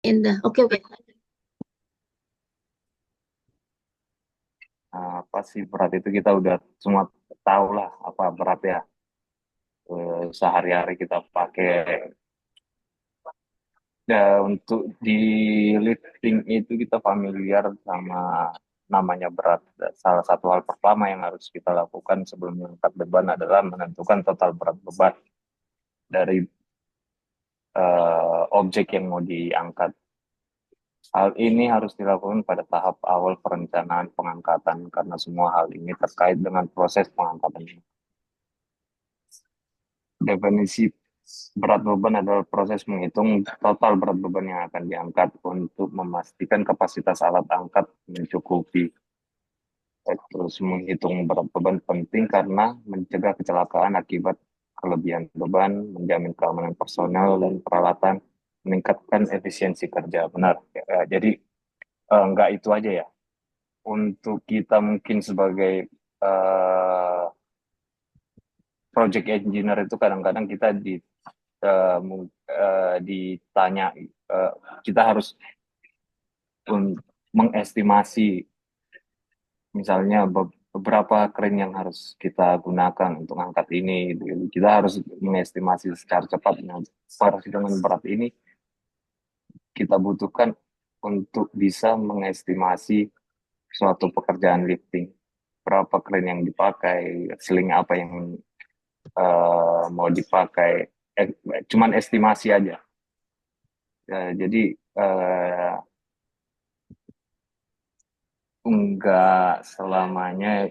Indah. Oke, oke. Apa sih berat itu kita udah semua tahu lah apa berat ya. Sehari-hari kita pakai. Ya, untuk di lifting itu kita familiar sama namanya berat. Salah satu hal pertama yang harus kita lakukan sebelum mengangkat beban adalah menentukan total berat beban dari objek yang mau diangkat. Hal ini harus dilakukan pada tahap awal perencanaan pengangkatan karena semua hal ini terkait dengan proses pengangkatan. Definisi berat beban adalah proses menghitung total berat beban yang akan diangkat untuk memastikan kapasitas alat angkat mencukupi. Terus menghitung berat beban penting karena mencegah kecelakaan akibat kelebihan beban, menjamin keamanan personel dan peralatan, meningkatkan efisiensi kerja. Benar. Jadi nggak itu aja ya. Untuk kita mungkin sebagai eh, project engineer itu kadang-kadang kita ditanya, eh, kita harus mengestimasi misalnya beberapa crane yang harus kita gunakan untuk angkat ini gitu. Kita harus mengestimasi secara cepat. Nah, dengan berat ini kita butuhkan untuk bisa mengestimasi suatu pekerjaan lifting, berapa crane yang dipakai, seling apa yang mau dipakai. eh, Cuman estimasi aja. Jadi eh, enggak selamanya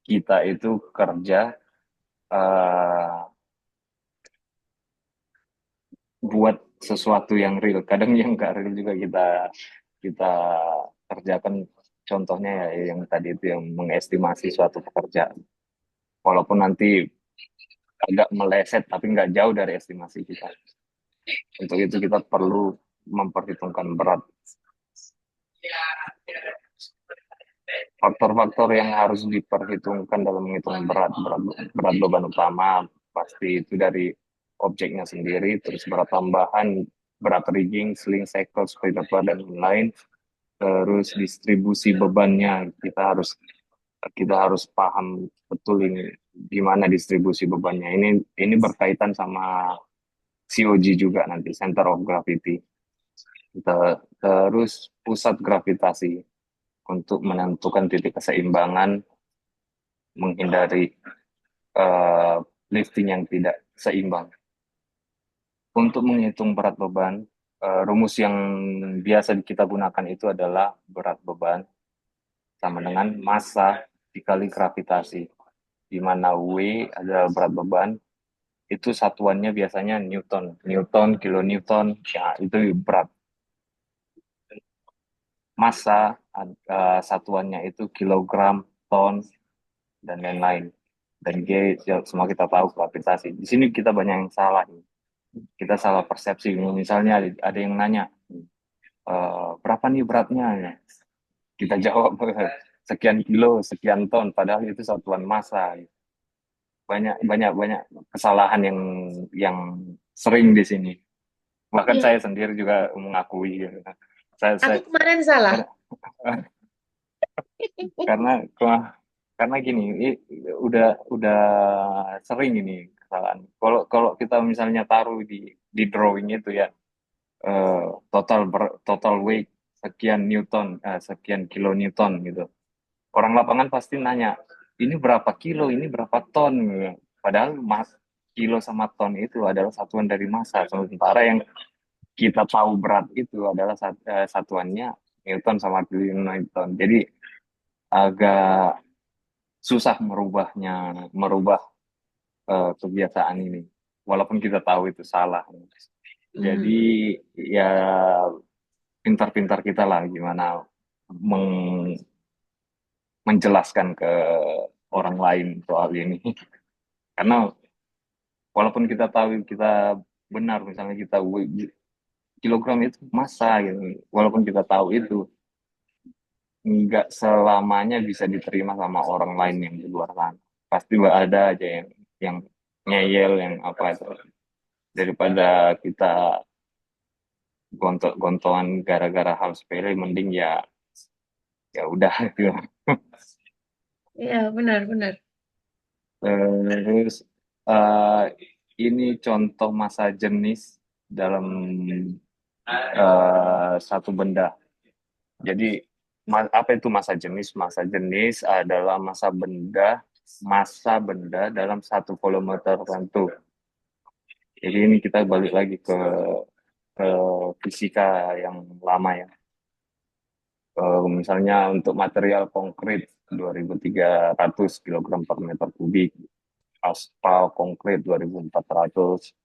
kita itu kerja eh, buat sesuatu yang real. Kadang yang nggak real juga kita kerjakan. Contohnya ya yang tadi itu yang mengestimasi suatu pekerjaan. Walaupun nanti agak meleset, tapi nggak jauh dari estimasi kita. Untuk itu kita perlu memperhitungkan berat. Faktor-faktor yang harus diperhitungkan dalam menghitung berat beban utama pasti itu dari objeknya sendiri, terus berat tambahan, berat rigging, sling, cycle, spoiler, dan lain-lain. Terus distribusi bebannya kita harus paham betul ini gimana distribusi bebannya. Ini berkaitan sama COG juga nanti, Center of Gravity. Terus pusat gravitasi untuk menentukan titik keseimbangan, menghindari eh, lifting yang tidak seimbang. Untuk menghitung berat beban, rumus yang biasa kita gunakan itu adalah berat beban sama dengan massa dikali gravitasi, di mana W adalah berat beban, itu satuannya biasanya Newton, Newton, kilonewton, ya itu berat. Massa satuannya itu kilogram, ton, dan lain-lain. Dan G ya, semua kita tahu gravitasi. Di sini kita banyak yang salah. Kita salah persepsi. Misalnya ada yang nanya, berapa nih beratnya? Kita jawab sekian kilo, sekian ton, padahal itu satuan massa. Banyak banyak banyak kesalahan yang sering di sini. Bahkan Iya, saya sendiri juga mengakui gitu. Saya aku kemarin salah. karena karena karena gini, udah sering ini kesalahan. Kalau kalau kita misalnya taruh di drawing itu ya, eh, total weight sekian newton, sekian kilonewton gitu. Orang lapangan pasti nanya, ini berapa kilo, ini berapa ton, gitu. Padahal kilo sama ton itu adalah satuan dari massa. Sementara yang kita tahu berat itu adalah satuannya newton sama kilonewton. Jadi agak susah merubah kebiasaan ini. Walaupun kita tahu itu salah. Jadi Hmm. ya pintar-pintar kita lah gimana meng- menjelaskan ke orang lain soal ini. Karena walaupun kita tahu kita benar, misalnya kita kilogram itu massa gitu. Walaupun kita tahu itu nggak selamanya bisa diterima sama orang lain yang di luar sana. Pasti ada aja yang ngeyel, yang apa itu. Daripada kita gontok-gontokan gara-gara hal sepele, mending ya ya udah gitu. Iya, benar-benar. Terus eh, ini contoh massa jenis dalam satu benda. Jadi apa itu massa jenis? Massa jenis adalah massa benda dalam satu volume tertentu. Jadi ini kita balik lagi ke fisika yang lama ya. Misalnya untuk material konkrit 2.300 kilogram per meter kubik, aspal konkrit 2.400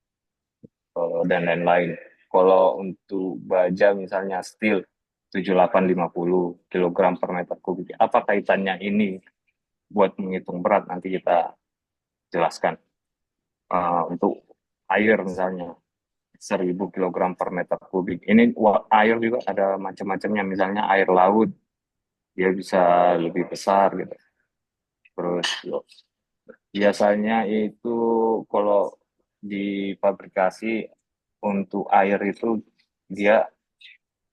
dan lain-lain. Kalau untuk baja misalnya steel 7.850 kilogram per meter kubik. Apa kaitannya ini buat menghitung berat? Nanti kita jelaskan. Untuk air misalnya 1.000 kilogram per meter kubik. Ini air juga ada macam-macamnya. Misalnya air laut, dia bisa lebih besar gitu. Terus biasanya itu kalau di pabrikasi untuk air itu dia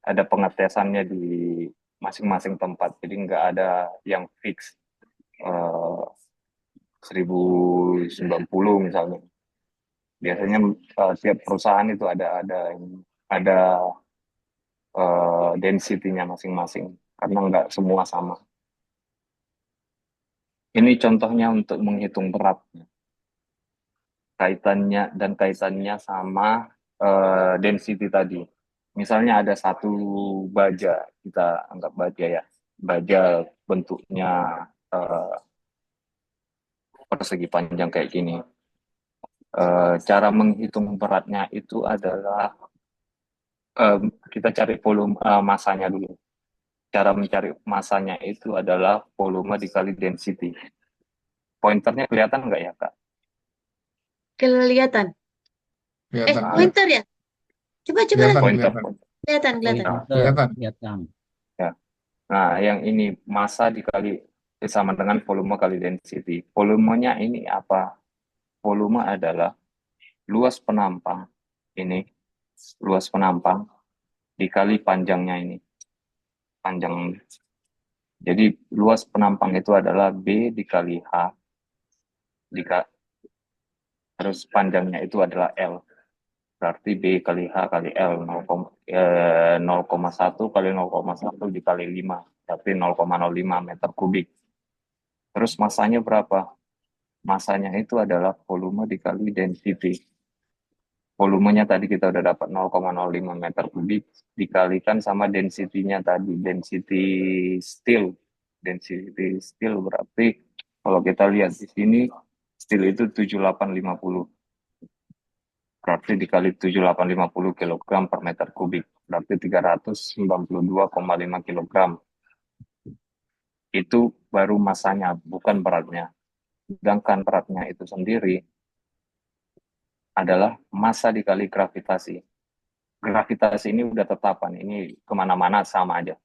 ada pengetesannya di masing-masing tempat. Jadi nggak ada yang fix 1090 misalnya. Biasanya tiap perusahaan itu ada density-nya masing-masing karena nggak semua sama. Ini contohnya untuk menghitung berat. Kaitannya sama density tadi. Misalnya ada satu baja, kita anggap baja ya. Baja bentuknya eh, persegi panjang kayak gini. Cara menghitung beratnya itu adalah eh, kita cari volume masanya dulu. Cara mencari masanya itu adalah volume dikali density. Pointernya kelihatan nggak ya, Kak? Kelihatan. Kelihatan, Nah, kelihatan, Pointer ya? Coba kelihatan, lagi. pointer, kelihatan, pointer. Kelihatan, kelihatan. Nah, kelihatan. Kelihatan. ya. Nah, yang ini massa dikali sama dengan volume kali density. Volumenya ini apa? Volume adalah luas penampang ini, luas penampang dikali panjangnya ini, panjang. Jadi luas penampang itu adalah B dikali H, terus panjangnya itu adalah L. Berarti B kali H kali L 0,1 kali 0,1 dikali 5, berarti 0,05 meter kubik. Terus masanya berapa? Masanya itu adalah volume dikali density. Volumenya tadi kita udah dapat 0,05 meter kubik dikalikan sama density-nya tadi, density steel. Density steel berarti kalau kita lihat di sini steel itu 7850. Berarti dikali 7850 kilogram per meter kubik. Berarti 392,5 kilogram. Itu baru masanya, bukan beratnya. Sedangkan beratnya itu sendiri adalah massa dikali gravitasi. Gravitasi ini udah tetapan, ini kemana-mana sama aja.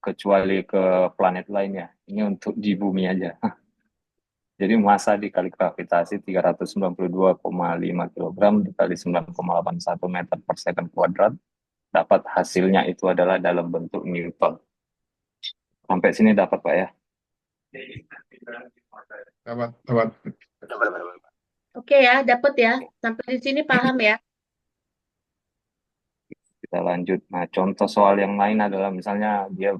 Kecuali ke planet lainnya. Ini untuk di bumi aja. Jadi massa dikali gravitasi 392,5 kilogram dikali 9,81 meter per second kuadrat. Dapat hasilnya itu adalah dalam bentuk Newton. Sampai sini dapat Pak ya? Dapat, dapat. Oke ya, dapat ya. Sampai di sini paham ya. Kita lanjut. Nah, contoh soal yang lain adalah misalnya dia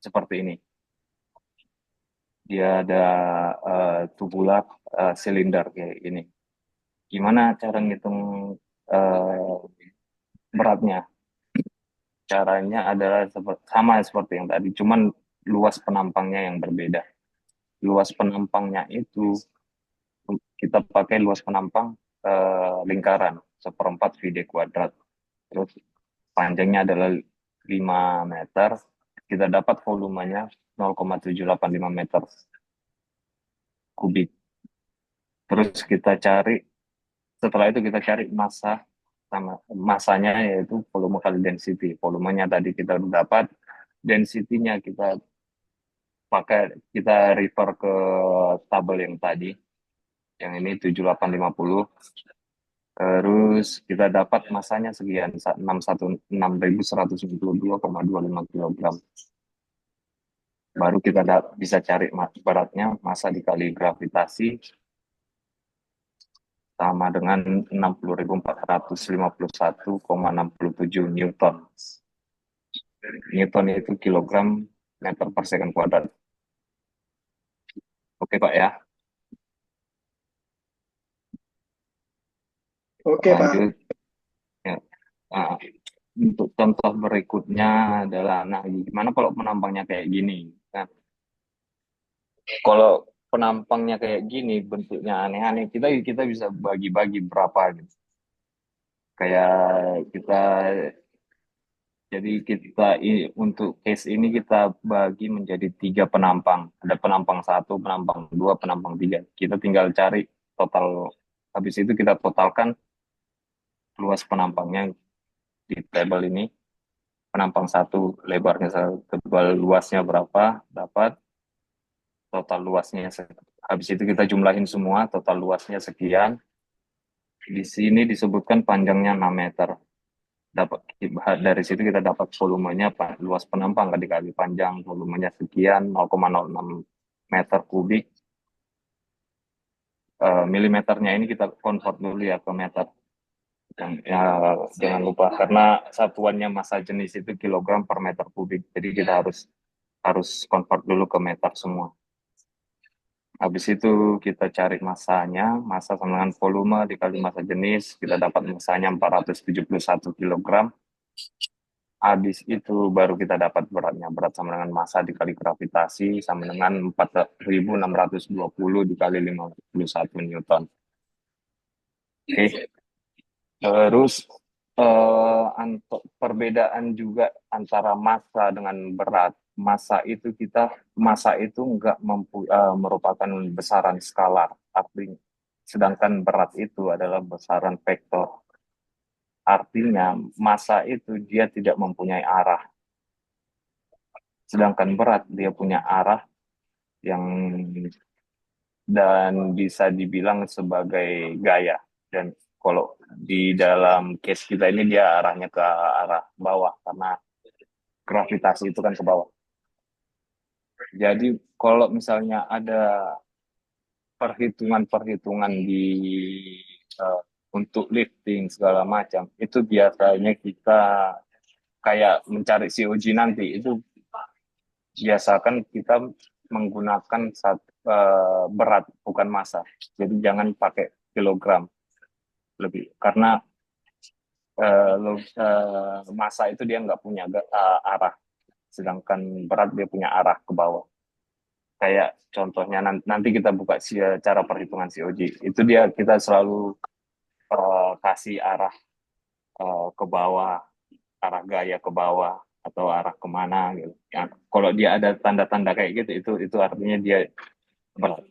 seperti ini. Dia ada tubular silinder kayak ini. Gimana cara ngitung uh, beratnya? Caranya adalah sama seperti yang tadi, cuman luas penampangnya yang berbeda. Luas penampangnya itu kita pakai luas penampang lingkaran 1/4 VD kuadrat. Terus panjangnya adalah 5 meter. Kita dapat volumenya 0,785 meter kubik. Terus setelah itu kita cari massa sama massanya yaitu volume kali density. Volumenya tadi kita udah dapat, density-nya kita refer ke tabel yang tadi. Yang ini 7850. Terus kita dapat masanya sekian 6.192,25 kilogram. Baru kita bisa cari beratnya, massa dikali gravitasi sama dengan 60.451,67 Newton. Newton itu kilogram meter per second kuadrat. Oke Pak ya. Oke, Pak. Lanjut. Ya. Nah, untuk contoh berikutnya adalah, nah gimana kalau penampangnya kayak gini? Nah, kalau penampangnya kayak gini, bentuknya aneh-aneh, kita bisa bagi-bagi berapa gitu. Kayak kita, jadi untuk case ini kita bagi menjadi 3 penampang. Ada penampang 1, penampang 2, penampang 3. Kita tinggal cari total, habis itu kita totalkan luas penampangnya di tabel ini. Penampang 1 lebarnya tebal, luasnya berapa, dapat total luasnya. Habis itu kita jumlahin semua, total luasnya sekian. Di sini disebutkan panjangnya 6 meter. Dapat dari situ kita dapat volumenya, luas penampang dikali panjang, volumenya sekian, 0,06 meter kubik. Milimeternya ini kita convert dulu ya ke meter. Ya, jangan lupa karena satuannya massa jenis itu kilogram per meter kubik. Jadi kita harus convert dulu ke meter semua. Habis itu kita cari massanya, massa sama dengan volume dikali massa jenis, kita dapat massanya 471 kilogram. Habis itu baru kita dapat beratnya. Berat sama dengan massa dikali gravitasi sama dengan 4.620 dikali 51 Newton. Oke. Terus untuk perbedaan juga antara massa dengan berat. Massa itu enggak merupakan besaran skalar, artinya. Sedangkan berat itu adalah besaran vektor. Artinya massa itu dia tidak mempunyai arah. Sedangkan berat dia punya arah yang dan bisa dibilang sebagai gaya. Dan kalau di dalam case kita ini dia arahnya ke arah bawah karena gravitasi itu kan ke bawah. Jadi kalau misalnya ada perhitungan-perhitungan untuk lifting segala macam, itu biasanya kita kayak mencari COG nanti, itu biasakan kita menggunakan berat bukan massa. Jadi jangan pakai kilogram lebih karena massa itu dia nggak punya arah, sedangkan berat dia punya arah ke bawah. Kayak contohnya nanti kita buka cara perhitungan COG, itu dia kita selalu kasih arah ke bawah, arah gaya ke bawah atau arah kemana gitu. Ya, kalau dia ada tanda-tanda kayak gitu, itu artinya dia berat.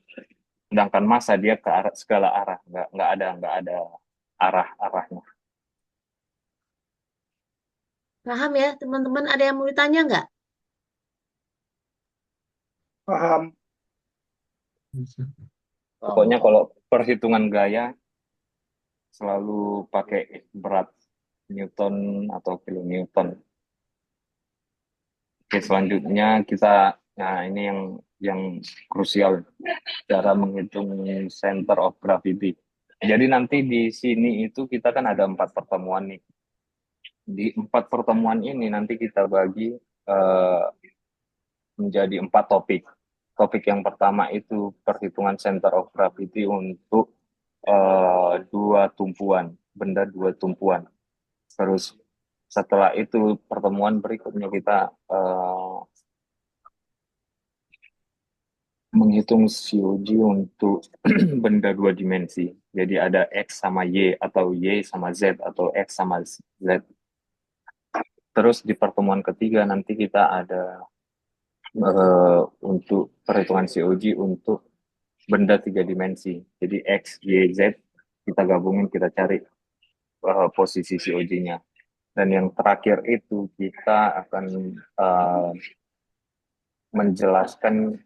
Sedangkan massa dia ke arah segala arah, nggak ada arahnya. Paham ya, teman-teman? Ada yang mau ditanya nggak? Paham. Pokoknya kalau perhitungan gaya selalu pakai berat Newton atau kilonewton. Oke, selanjutnya nah ini yang krusial, cara menghitung center of gravity. Jadi nanti di sini itu kita kan ada 4 pertemuan nih. Di 4 pertemuan ini nanti kita bagi menjadi 4 topik. Topik yang pertama itu perhitungan center of gravity untuk benda dua tumpuan. Terus setelah itu pertemuan berikutnya kita menghitung COG untuk benda 2 dimensi. Jadi ada X sama Y atau Y sama Z atau X sama Z. Terus di pertemuan ketiga nanti kita ada untuk perhitungan COG untuk benda 3 dimensi. Jadi X, Y, Z kita gabungin, kita cari posisi COG-nya. Dan yang terakhir itu kita akan menjelaskan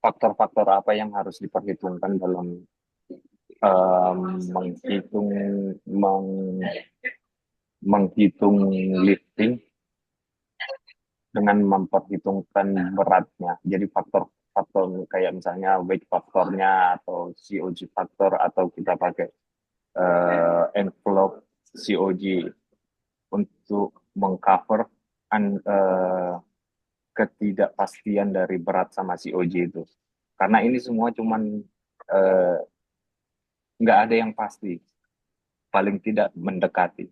faktor-faktor apa yang harus diperhitungkan dalam menghitung meng- menghitung lifting dengan memperhitungkan beratnya. Jadi faktor-faktor kayak misalnya weight faktornya atau COG faktor atau kita pakai envelope COG untuk mengcover ketidakpastian dari berat sama COG itu. Karena ini semua cuman eh, nggak ada yang pasti, paling tidak mendekati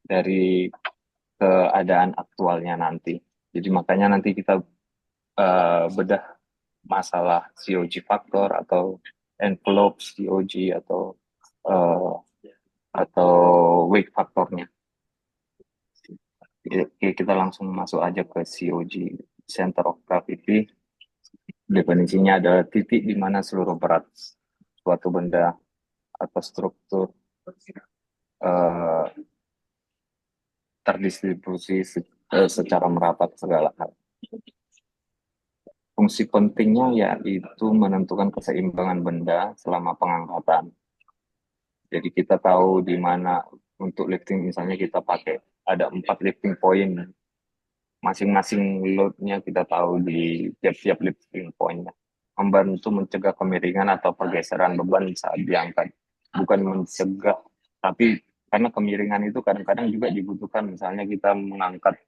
dari keadaan aktualnya nanti. Jadi makanya nanti kita bedah masalah COG faktor atau envelope COG uh, atau weight faktornya. Oke, kita langsung masuk aja ke COG, Center of Gravity. Definisinya adalah titik di mana seluruh berat suatu benda atau struktur uh, terdistribusi secara merata ke segala hal. Fungsi pentingnya yaitu menentukan keseimbangan benda selama pengangkatan. Jadi kita tahu di mana untuk lifting misalnya kita pakai ada 4 lifting point. Masing-masing load-nya kita tahu di tiap-tiap lifting point-nya. Membantu mencegah kemiringan atau pergeseran beban saat diangkat. Bukan mencegah, tapi karena kemiringan itu kadang-kadang juga dibutuhkan. Misalnya kita mengangkat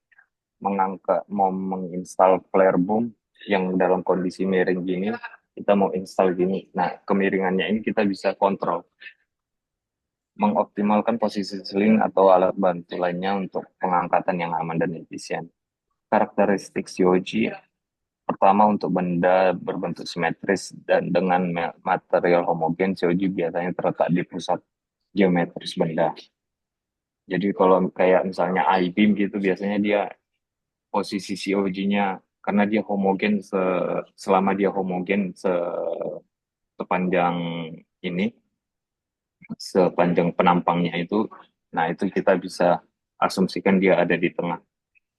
mau menginstal flare boom yang dalam kondisi miring gini, kita mau install gini. Nah, kemiringannya ini kita bisa kontrol, mengoptimalkan posisi seling atau alat bantu lainnya untuk pengangkatan yang aman dan efisien. Karakteristik COG pertama, untuk benda berbentuk simetris dan dengan material homogen, COG biasanya terletak di pusat geometris benda. Jadi kalau kayak misalnya I-beam gitu, biasanya dia posisi COG-nya karena dia homogen selama dia homogen sepanjang ini, sepanjang penampangnya itu, nah itu kita bisa asumsikan dia ada di tengah.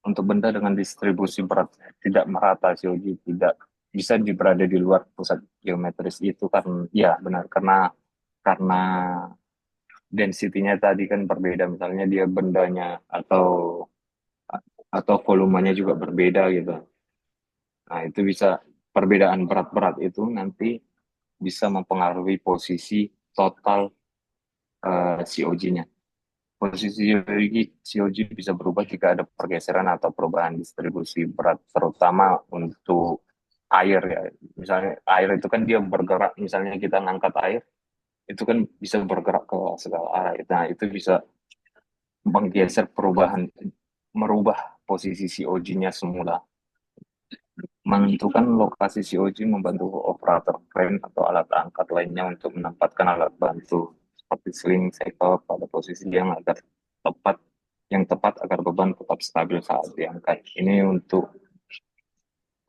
Untuk benda dengan distribusi berat tidak merata, COG tidak bisa berada di luar pusat geometris itu, kan ya benar, karena density-nya tadi kan berbeda, misalnya dia bendanya atau volumenya juga berbeda gitu. Nah, itu bisa, perbedaan berat-berat itu nanti bisa mempengaruhi posisi total COG-nya. Posisi COG bisa berubah jika ada pergeseran atau perubahan distribusi berat, terutama untuk air ya. Misalnya air itu kan dia bergerak, misalnya kita ngangkat air, itu kan bisa bergerak ke segala arah. Nah, itu bisa menggeser merubah posisi COG-nya semula. Menentukan lokasi COG membantu operator crane atau alat angkat lainnya untuk menempatkan alat bantu seperti sling cycle pada posisi yang tepat agar beban tetap stabil saat diangkat. Ini untuk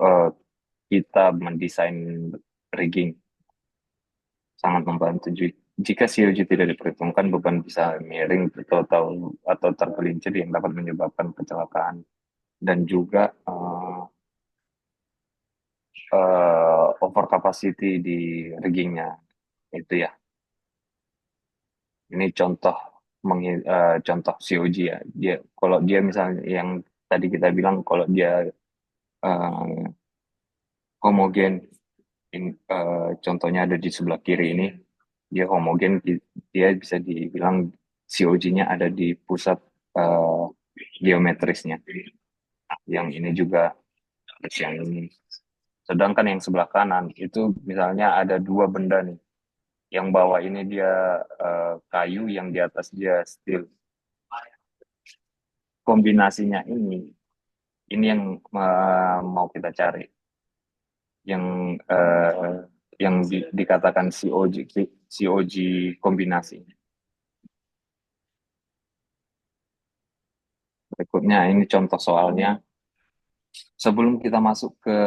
uh, kita mendesain rigging, sangat membantu. Jika COG tidak diperhitungkan, beban bisa miring atau tergelincir yang dapat menyebabkan kecelakaan. Dan juga over capacity di riggingnya itu ya. Ini contoh COG ya. Kalau dia misalnya yang tadi kita bilang, kalau dia uh, homogen, contohnya ada di sebelah kiri ini, dia homogen, dia bisa dibilang COG-nya ada di pusat uh, geometrisnya. Yang ini juga yang ini. Sedangkan yang sebelah kanan itu misalnya ada dua benda nih. Yang bawah ini dia kayu, yang di atas dia steel. Kombinasinya ini yang mau kita cari. Yang dikatakan COG kombinasi. Berikutnya ini contoh soalnya. Sebelum kita masuk ke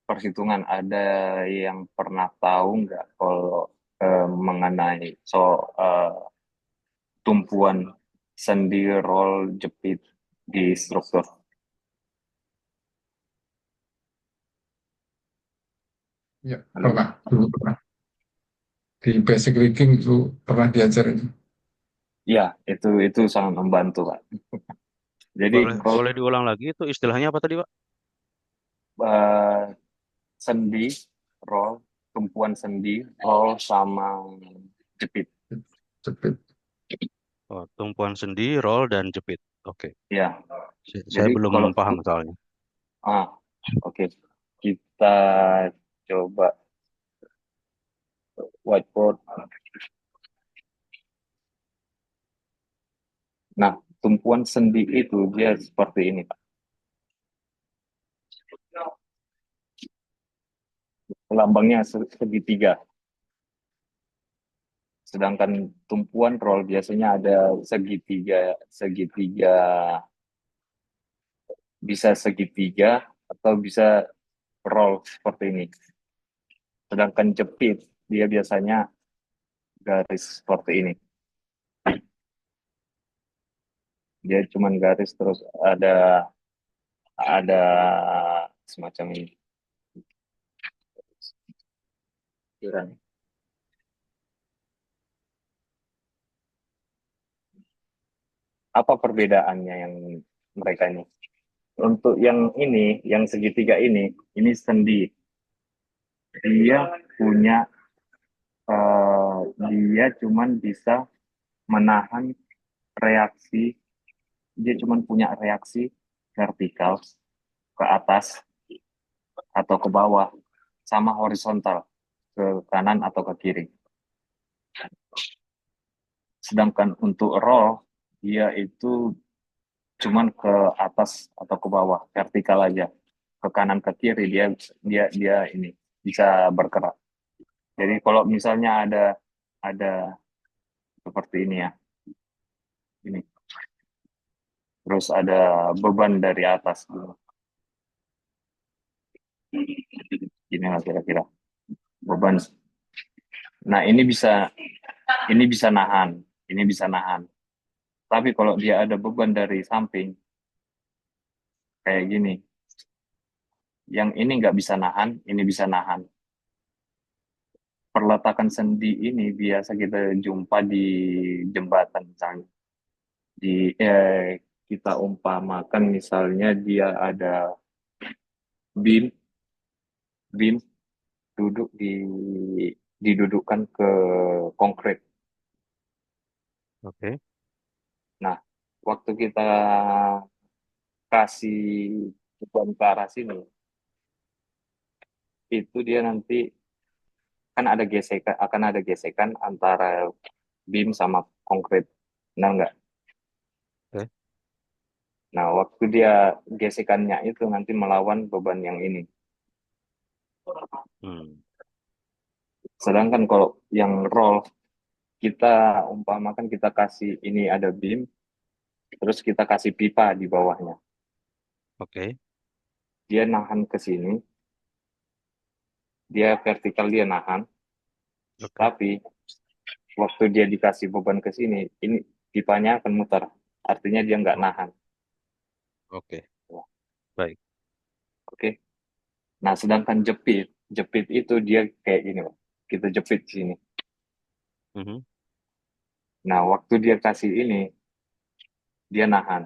perhitungan, ada yang pernah tahu nggak kalau mengenai tumpuan sendi roll jepit di struktur? Ya, pernah. Dulu pernah. di basic rigging itu pernah diajarin. Ya, itu sangat membantu, Pak. Jadi Boleh roll boleh diulang lagi itu istilahnya apa tadi, Pak? eh, sendi, roll, tumpuan sendi, roll sama jepit. Jepit. Oh, tumpuan sendi, roll, dan jepit. Oke. Ya, Saya jadi belum kalau paham soalnya. ah oke, kita coba whiteboard. Nah, tumpuan sendi itu dia seperti ini, Pak. Lambangnya segitiga. Sedangkan tumpuan roll biasanya ada segitiga, segitiga bisa segitiga atau bisa roll seperti ini. Sedangkan jepit dia biasanya garis seperti ini. Dia cuman garis terus ada semacam ini. Apa perbedaannya yang mereka ini? Untuk yang ini, yang segitiga ini sendi. Dia punya, dia cuman bisa menahan reaksi, dia cuman punya reaksi vertikal ke atas atau ke bawah, sama horizontal ke kanan atau ke kiri. Sedangkan untuk roll, dia itu cuman ke atas atau ke bawah, vertikal aja. Ke kanan ke kiri dia dia dia ini bisa bergerak. Jadi kalau misalnya ada seperti ini ya, ini. Terus ada beban dari atas gitu. Gini lah kira-kira beban. Nah, ini bisa nahan, ini bisa nahan. Tapi kalau dia ada beban dari samping kayak gini, yang ini nggak bisa nahan, ini bisa nahan. Perletakan sendi ini biasa kita jumpa di jembatan misalnya. Kita umpamakan misalnya dia ada beam, beam duduk didudukkan ke konkrit. Oke. Nah, waktu kita kasih beban ke arah sini, itu dia nanti kan ada gesekan, akan ada gesekan antara beam sama konkrit. Benar nggak? Oke. Nah, waktu dia gesekannya itu nanti melawan beban yang ini. Hmm. Sedangkan kalau yang roll, kita umpamakan kita kasih ini ada beam, terus kita kasih pipa di bawahnya. Oke. Dia nahan ke sini, dia vertikal dia nahan, Oke. tapi waktu dia dikasih beban ke sini, ini pipanya akan muter. Artinya dia nggak Oh, nahan. oke. Baik. Oke. Nah, sedangkan jepit, jepit itu dia kayak gini, Pak. Kita jepit sini. Mhm. Nah, waktu dia kasih ini, dia nahan.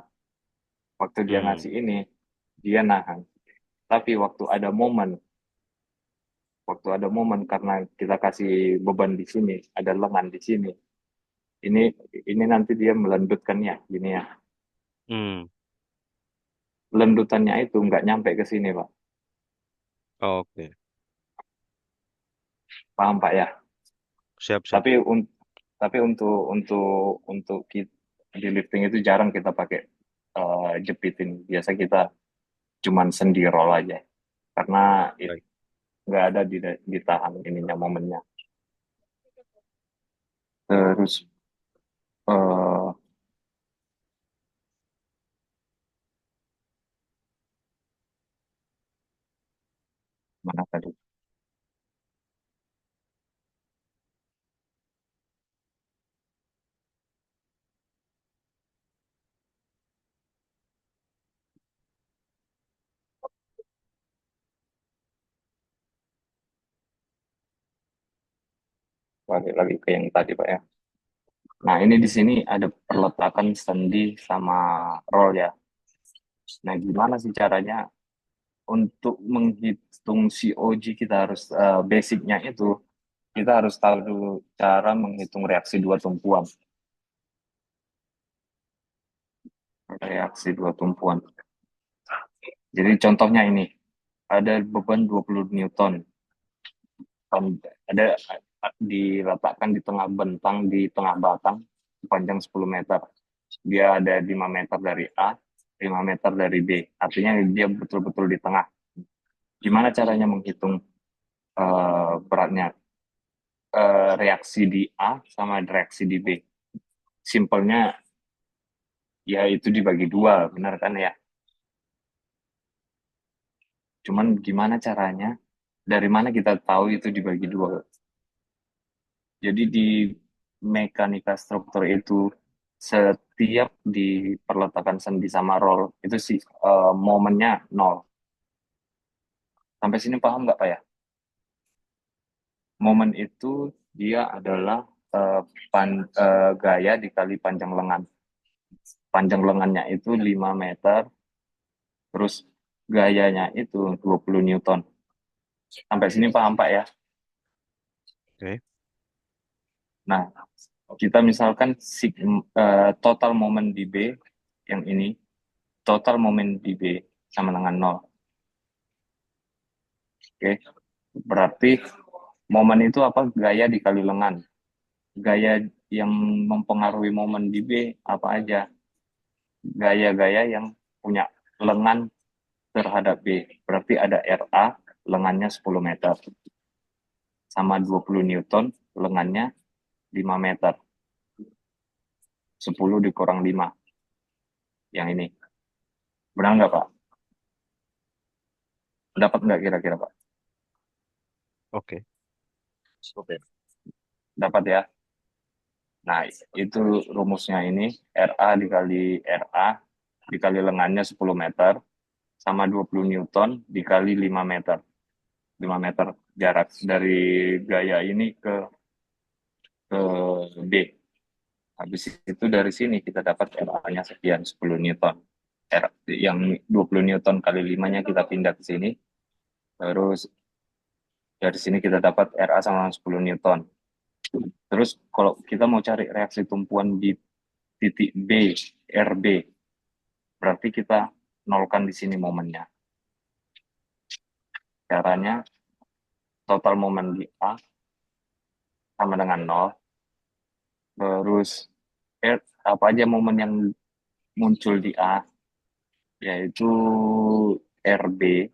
Waktu dia Hmm. ngasih ini, dia nahan. Tapi waktu ada momen karena kita kasih beban di sini, ada lengan di sini. Ini ini nanti dia melendutkannya, gini ya. Hmm. Lendutannya itu nggak nyampe ke sini, Pak. Oke. Paham, Pak ya? Siap, siap. Tapi tapi untuk kita, di lifting itu jarang kita pakai jepitin. Biasa kita cuman sendi roll aja. Karena Baik. nggak ada ditahan ininya momennya. Terus eh, mana tadi? balik lagi ke yang tadi Pak ya. Nah ini di sini ada perletakan sendi sama roll ya. Nah gimana sih caranya untuk menghitung COG kita harus basicnya itu kita harus tahu dulu cara menghitung reaksi dua tumpuan. Reaksi dua tumpuan. Jadi contohnya ini ada beban 20 Newton. Ada diletakkan di tengah bentang di tengah batang panjang 10 meter. Dia ada 5 meter dari A, 5 meter dari B. Artinya dia betul-betul di tengah. Gimana caranya menghitung beratnya reaksi di A sama reaksi di B? Simpelnya ya itu dibagi dua, benar kan ya? Cuman gimana caranya? Dari mana kita tahu itu dibagi dua? Jadi di mekanika struktur itu setiap di perletakan sendi sama roll itu sih momennya nol. Sampai sini paham nggak Pak ya? Momen itu dia adalah gaya dikali panjang lengan. Panjang lengannya itu 5 meter, terus gayanya itu 20 Newton. Sampai sini paham Pak ya? Oke. Nah, kita misalkan total momen di B yang ini, total momen di B sama dengan 0. Oke, berarti momen itu apa? Gaya dikali lengan. Gaya yang mempengaruhi momen di B apa aja? Gaya-gaya yang punya lengan terhadap B. Berarti ada RA, lengannya 10 meter. Sama 20 Newton, lengannya 5 meter. 10 dikurang 5. Yang ini. Benar nggak Pak? Dapat nggak kira-kira Pak? Oke. Oke. Dapat ya? Nah, itu rumusnya ini. RA dikali RA dikali lengannya 10 meter sama 20 Newton dikali 5 meter. 5 meter jarak dari gaya ini ke B. Habis itu dari sini kita dapat RA-nya sekian 10 Newton. Yang 20 Newton kali 5-nya kita pindah ke sini. Terus dari sini kita dapat RA sama 10 Newton. Terus kalau kita mau cari reaksi tumpuan di titik B, RB, berarti kita nolkan di sini momennya. Caranya total momen di A sama dengan 0. Terus apa aja momen yang muncul di A, yaitu RB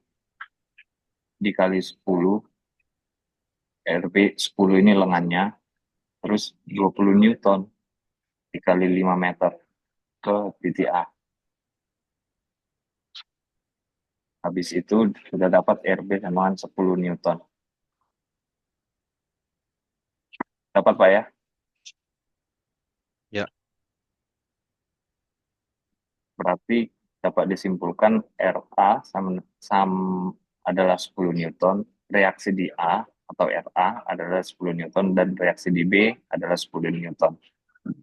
dikali 10. RB 10 ini lengannya, terus 20 Newton dikali 5 meter ke titik A. Habis itu sudah dapat RB sama 10 Newton. Dapat Pak ya? Ya. Berarti dapat disimpulkan RA adalah 10 Newton, reaksi di A atau RA adalah 10 Newton, dan reaksi di B adalah 10 Newton.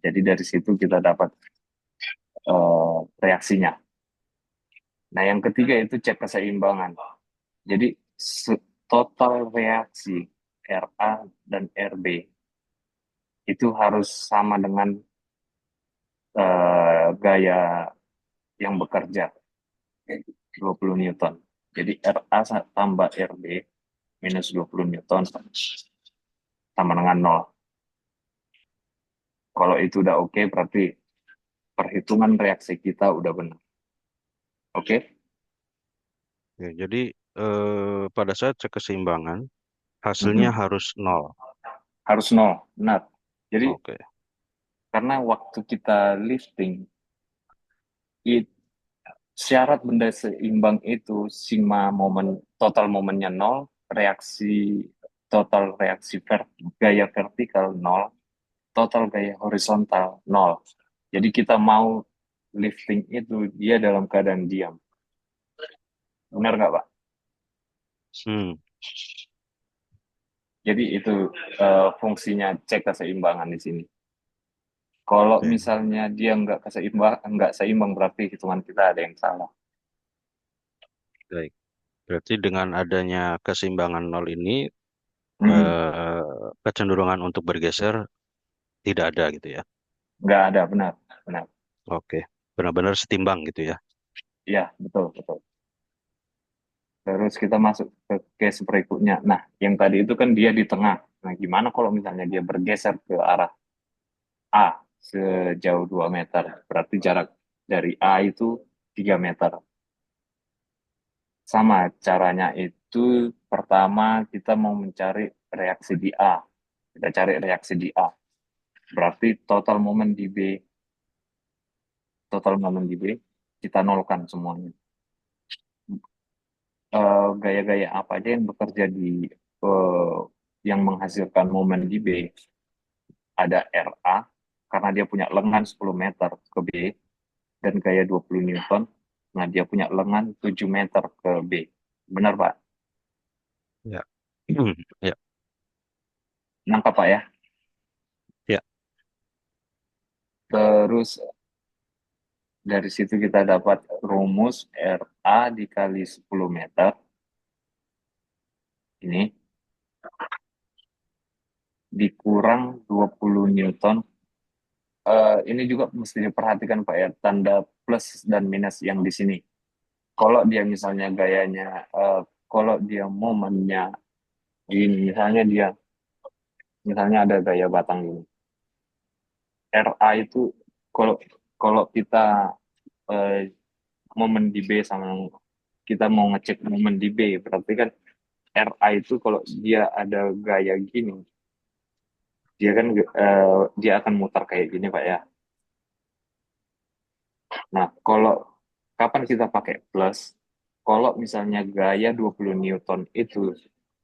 Jadi dari situ kita dapat reaksinya. Nah yang ketiga itu cek keseimbangan. Jadi total reaksi RA dan RB itu harus sama dengan gaya yang bekerja, 20 Newton. Jadi RA tambah RB minus 20 Newton sama dengan 0. Kalau itu udah oke, berarti perhitungan reaksi kita udah benar. Oke? Ya, jadi pada saat cek keseimbangan hasilnya harus 0. Harus 0, benar. Jadi Oke. karena waktu kita lifting, syarat benda seimbang itu sigma total momennya 0, total reaksi gaya vertikal 0, total gaya horizontal 0. Jadi kita mau lifting itu dia dalam keadaan diam. Benar nggak Pak? Jadi itu fungsinya cek keseimbangan di sini. Kalau Oke, misalnya dia nggak seimbang berarti hitungan kita ada yang salah. baik. Berarti dengan adanya keseimbangan nol ini, Mm-mm. kecenderungan untuk bergeser tidak ada gitu ya. Nggak ada, benar, benar. Oke, benar-benar setimbang gitu ya. Iya, betul, betul. Terus kita masuk ke case berikutnya. Nah, yang tadi itu kan dia di tengah. Nah, gimana kalau misalnya dia bergeser ke arah A sejauh 2 meter? Berarti jarak dari A itu 3 meter. Sama caranya itu pertama kita mau mencari reaksi di A. Kita cari reaksi di A. Berarti total momen di B kita nolkan semuanya. Gaya-gaya apa aja yang bekerja eh, yang menghasilkan momen di B, ada RA karena dia punya lengan 10 meter ke B dan gaya 20 Newton. Nah, dia punya lengan 7 meter ke B. Benar, Pak? Ya. Ya, Nangkap, Pak ya? ya. Terus dari situ kita dapat rumus RA dikali 10 meter. Ini dikurang 20 Newton. Ini juga mesti diperhatikan, Pak ya, tanda plus dan minus yang di sini. Kalau dia misalnya gayanya, kalau dia momennya gini, misalnya ada gaya batang gini. RA itu kalau kalau kita eh, momen di B sama kita mau ngecek momen di B, berarti kan RA itu kalau dia ada gaya gini, dia kan dia akan mutar kayak gini, Pak ya. Nah, kalau kapan kita pakai plus? Kalau misalnya gaya 20 Newton itu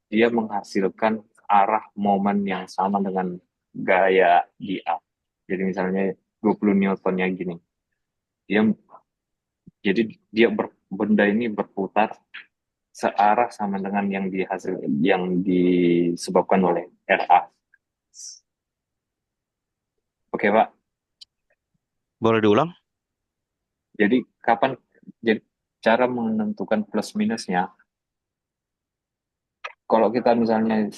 dia menghasilkan arah momen yang sama dengan gaya di A. Jadi misalnya 20 Newtonnya gini. Dia jadi benda ini berputar searah sama dengan yang disebabkan oleh RA. Oke, Pak. Boleh diulang? Jadi jadi cara menentukan plus minusnya, kalau kita misalnya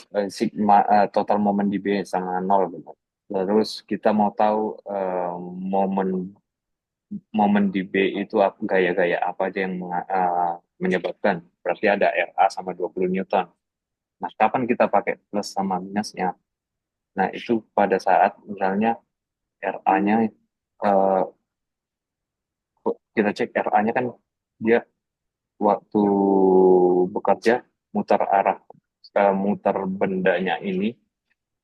total momen di B sama nol gitu. Terus kita mau tahu momen momen di B itu gaya-gaya apa aja yang menyebabkan. Berarti ada RA sama 20 Newton. Nah, kapan kita pakai plus sama minusnya? Nah, itu pada saat misalnya RA-nya eh, kita cek RA-nya kan dia waktu bekerja mutar bendanya ini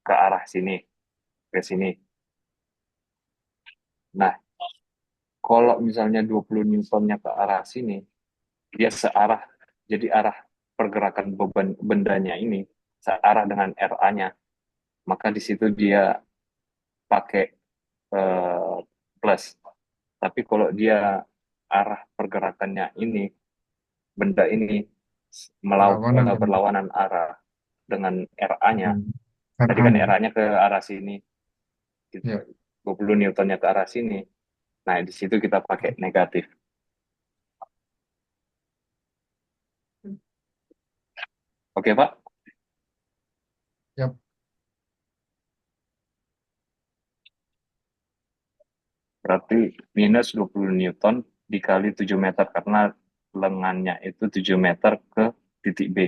ke arah sini, ke sini. Nah, kalau misalnya 20 Newtonnya ke arah sini, dia searah, jadi arah pergerakan beban bendanya ini searah dengan RA-nya, maka di situ dia pakai eh, plus. Tapi kalau dia arah pergerakannya ini, benda ini Perlawanan kan. berlawanan arah dengan RA-nya, tadi kan RA-nya. RA-nya ke arah sini, gitu. Ya. 20 Newtonnya ke arah sini. Nah, di situ kita pakai negatif. Oke, Pak? Ya. Berarti minus 20 Newton dikali 7 meter karena lengannya itu 7 meter ke titik B.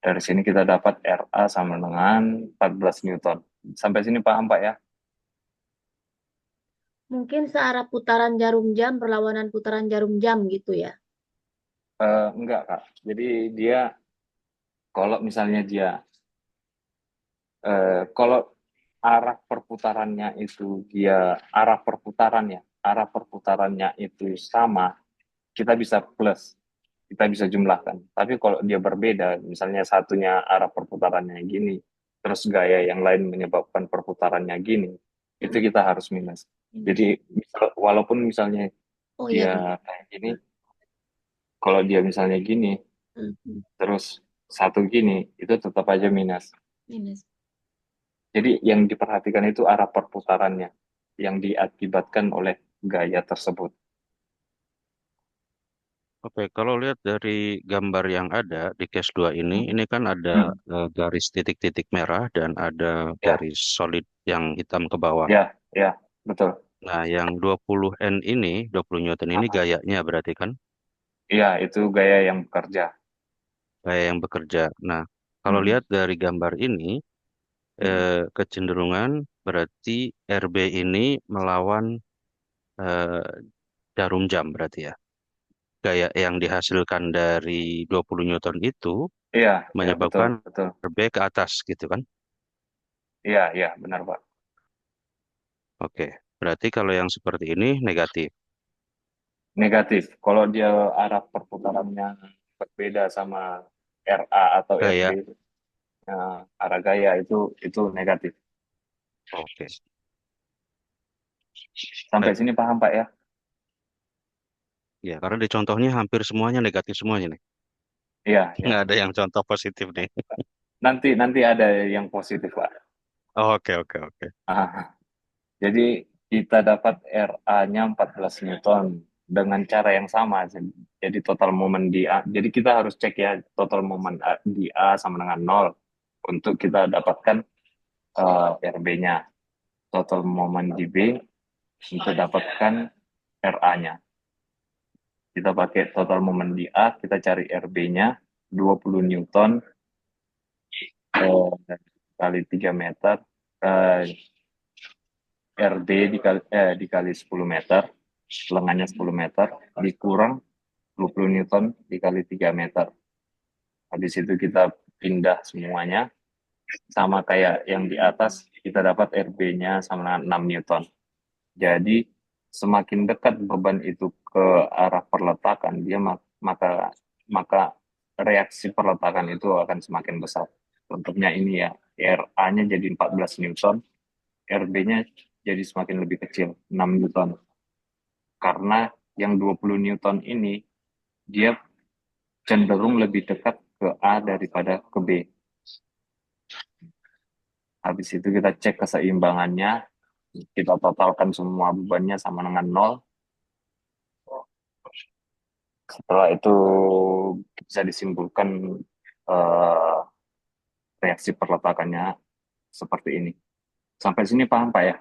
Dari sini kita dapat RA sama dengan 14 Newton. Sampai sini paham, Pak ya? Mungkin searah putaran jarum jam, berlawanan putaran jarum jam gitu ya. Enggak, Kak. Jadi dia, kalau misalnya kalau arah perputarannya itu sama, kita bisa plus, kita bisa jumlahkan. Tapi kalau dia berbeda, misalnya satunya arah perputarannya gini, terus gaya yang lain menyebabkan perputarannya gini, itu kita harus minus. Jadi walaupun misalnya Oh ya, dia kayak gini, kalau dia misalnya gini, hmm. terus satu gini, itu tetap aja minus. Minus. Jadi yang diperhatikan itu arah perputarannya yang diakibatkan oleh gaya tersebut. Oke, kalau lihat dari gambar yang ada di case 2 ini kan ada Hmm. garis titik-titik merah dan ada Ya, garis solid yang hitam ke bawah. ya, ya, betul. Nah, yang 20 N ini, 20 Newton ini Ah, gayanya berarti kan iya, itu gaya yang bekerja. gaya yang bekerja. Nah, kalau Hmm. lihat dari gambar ini, Hmm. kecenderungan berarti RB ini melawan eh, jarum jam berarti ya. Gaya yang dihasilkan dari 20 Newton itu Iya, iya, betul, menyebabkan betul. RB ke atas gitu kan. Iya, iya, benar, Pak. Oke, berarti kalau yang seperti ini negatif. Negatif. Kalau dia arah perputarannya berbeda sama RA atau RB, Gaya, arah gaya itu negatif. oke. Sampai Baik. sini paham, Pak ya? Ya, karena di contohnya hampir semuanya negatif semuanya nih. Iya, Nggak iya. ada yang contoh positif nih. Nanti ada yang positif, Pak. Oh, oke, oke, oke. Ah, jadi kita dapat RA-nya 14 Newton dengan cara yang sama. Jadi total momen di A. Jadi kita harus cek ya total momen di A sama dengan nol untuk kita dapatkan RB-nya. Total momen di B untuk dapatkan RA-nya. Kita pakai total momen di A, kita cari RB-nya 20 Newton kali 3 meter, eh, RB dikali 10 meter, lengannya 10 meter, dikurang 20 Newton dikali 3 meter. Habis itu kita pindah semuanya, sama kayak yang di atas, kita dapat RB-nya sama dengan 6 Newton. Jadi, semakin dekat beban itu ke arah perletakan, maka maka reaksi perletakan itu akan semakin besar. Contohnya ini ya, RA-nya jadi 14 Newton, RB-nya jadi semakin lebih kecil, 6 Newton. Karena yang 20 Newton ini, dia cenderung lebih dekat ke A daripada ke B. Habis itu kita cek keseimbangannya, kita totalkan semua bebannya sama dengan nol. Setelah itu bisa disimpulkan eh, reaksi perletakannya seperti ini. Sampai sini paham Pak ya?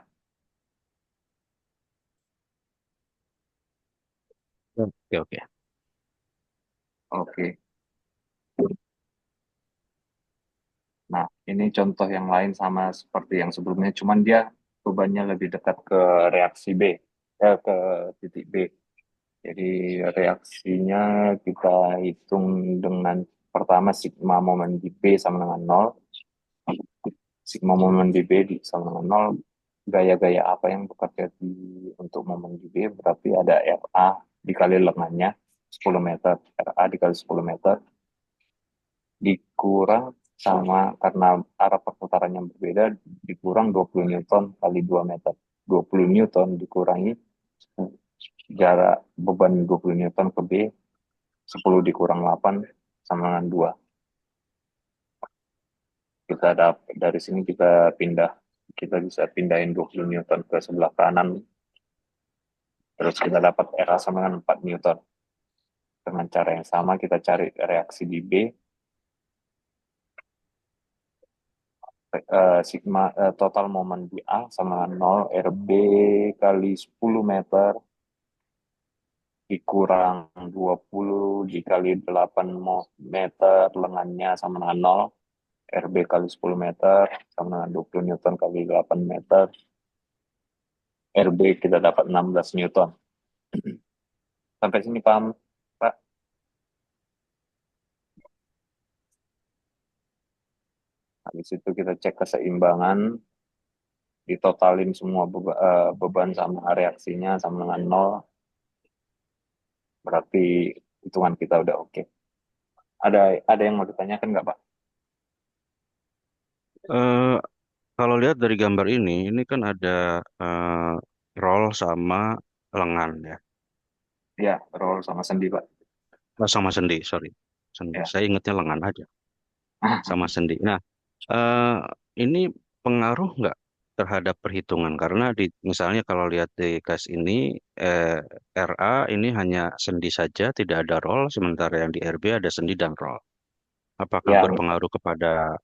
Oke, oke. Oke. Nah, ini contoh yang lain sama seperti yang sebelumnya, cuman dia bebannya lebih dekat ke reaksi B, ke titik B. Jadi reaksinya kita hitung dengan pertama sigma momen di B sama dengan nol. Sigma momen di B sama dengan nol. Gaya-gaya apa yang bekerja untuk momen di B berarti ada RA dikali lengannya 10 meter. RA dikali 10 meter dikurang sama karena arah perputarannya berbeda dikurang 20 Newton kali 2 meter. 20 Newton dikurangi jarak beban 20 Newton ke B 10 dikurang 8 sama dengan 2. Kita dapat dari sini kita bisa pindahin 20 Newton ke sebelah kanan, terus kita dapat RA sama dengan 4 Newton. Dengan cara yang sama kita cari reaksi di B, total momen di A sama dengan 0, RB kali 10 meter dikurang 20 dikali 8 meter, lengannya sama dengan 0, RB kali 10 meter sama dengan 20 Newton kali 8 meter, RB kita dapat 16 Newton. Sampai sini paham, Pak? Habis itu kita cek keseimbangan, ditotalin semua beban sama reaksinya sama dengan 0, berarti hitungan kita udah oke. Ada yang mau ditanyakan nggak, Pak? Eh, kalau lihat dari gambar ini kan ada roll sama lengan ya. Ya, roll sama sendi, Pak. Oh, sama sendi, sorry. Sendi. Ya, Saya ingatnya lengan aja. sama sendi. Nah, eh, ini pengaruh nggak terhadap perhitungan? Karena misalnya kalau lihat di case ini, RA ini hanya sendi saja, tidak ada roll, sementara yang di RB ada sendi dan roll. Apakah Ya, berpengaruh kepada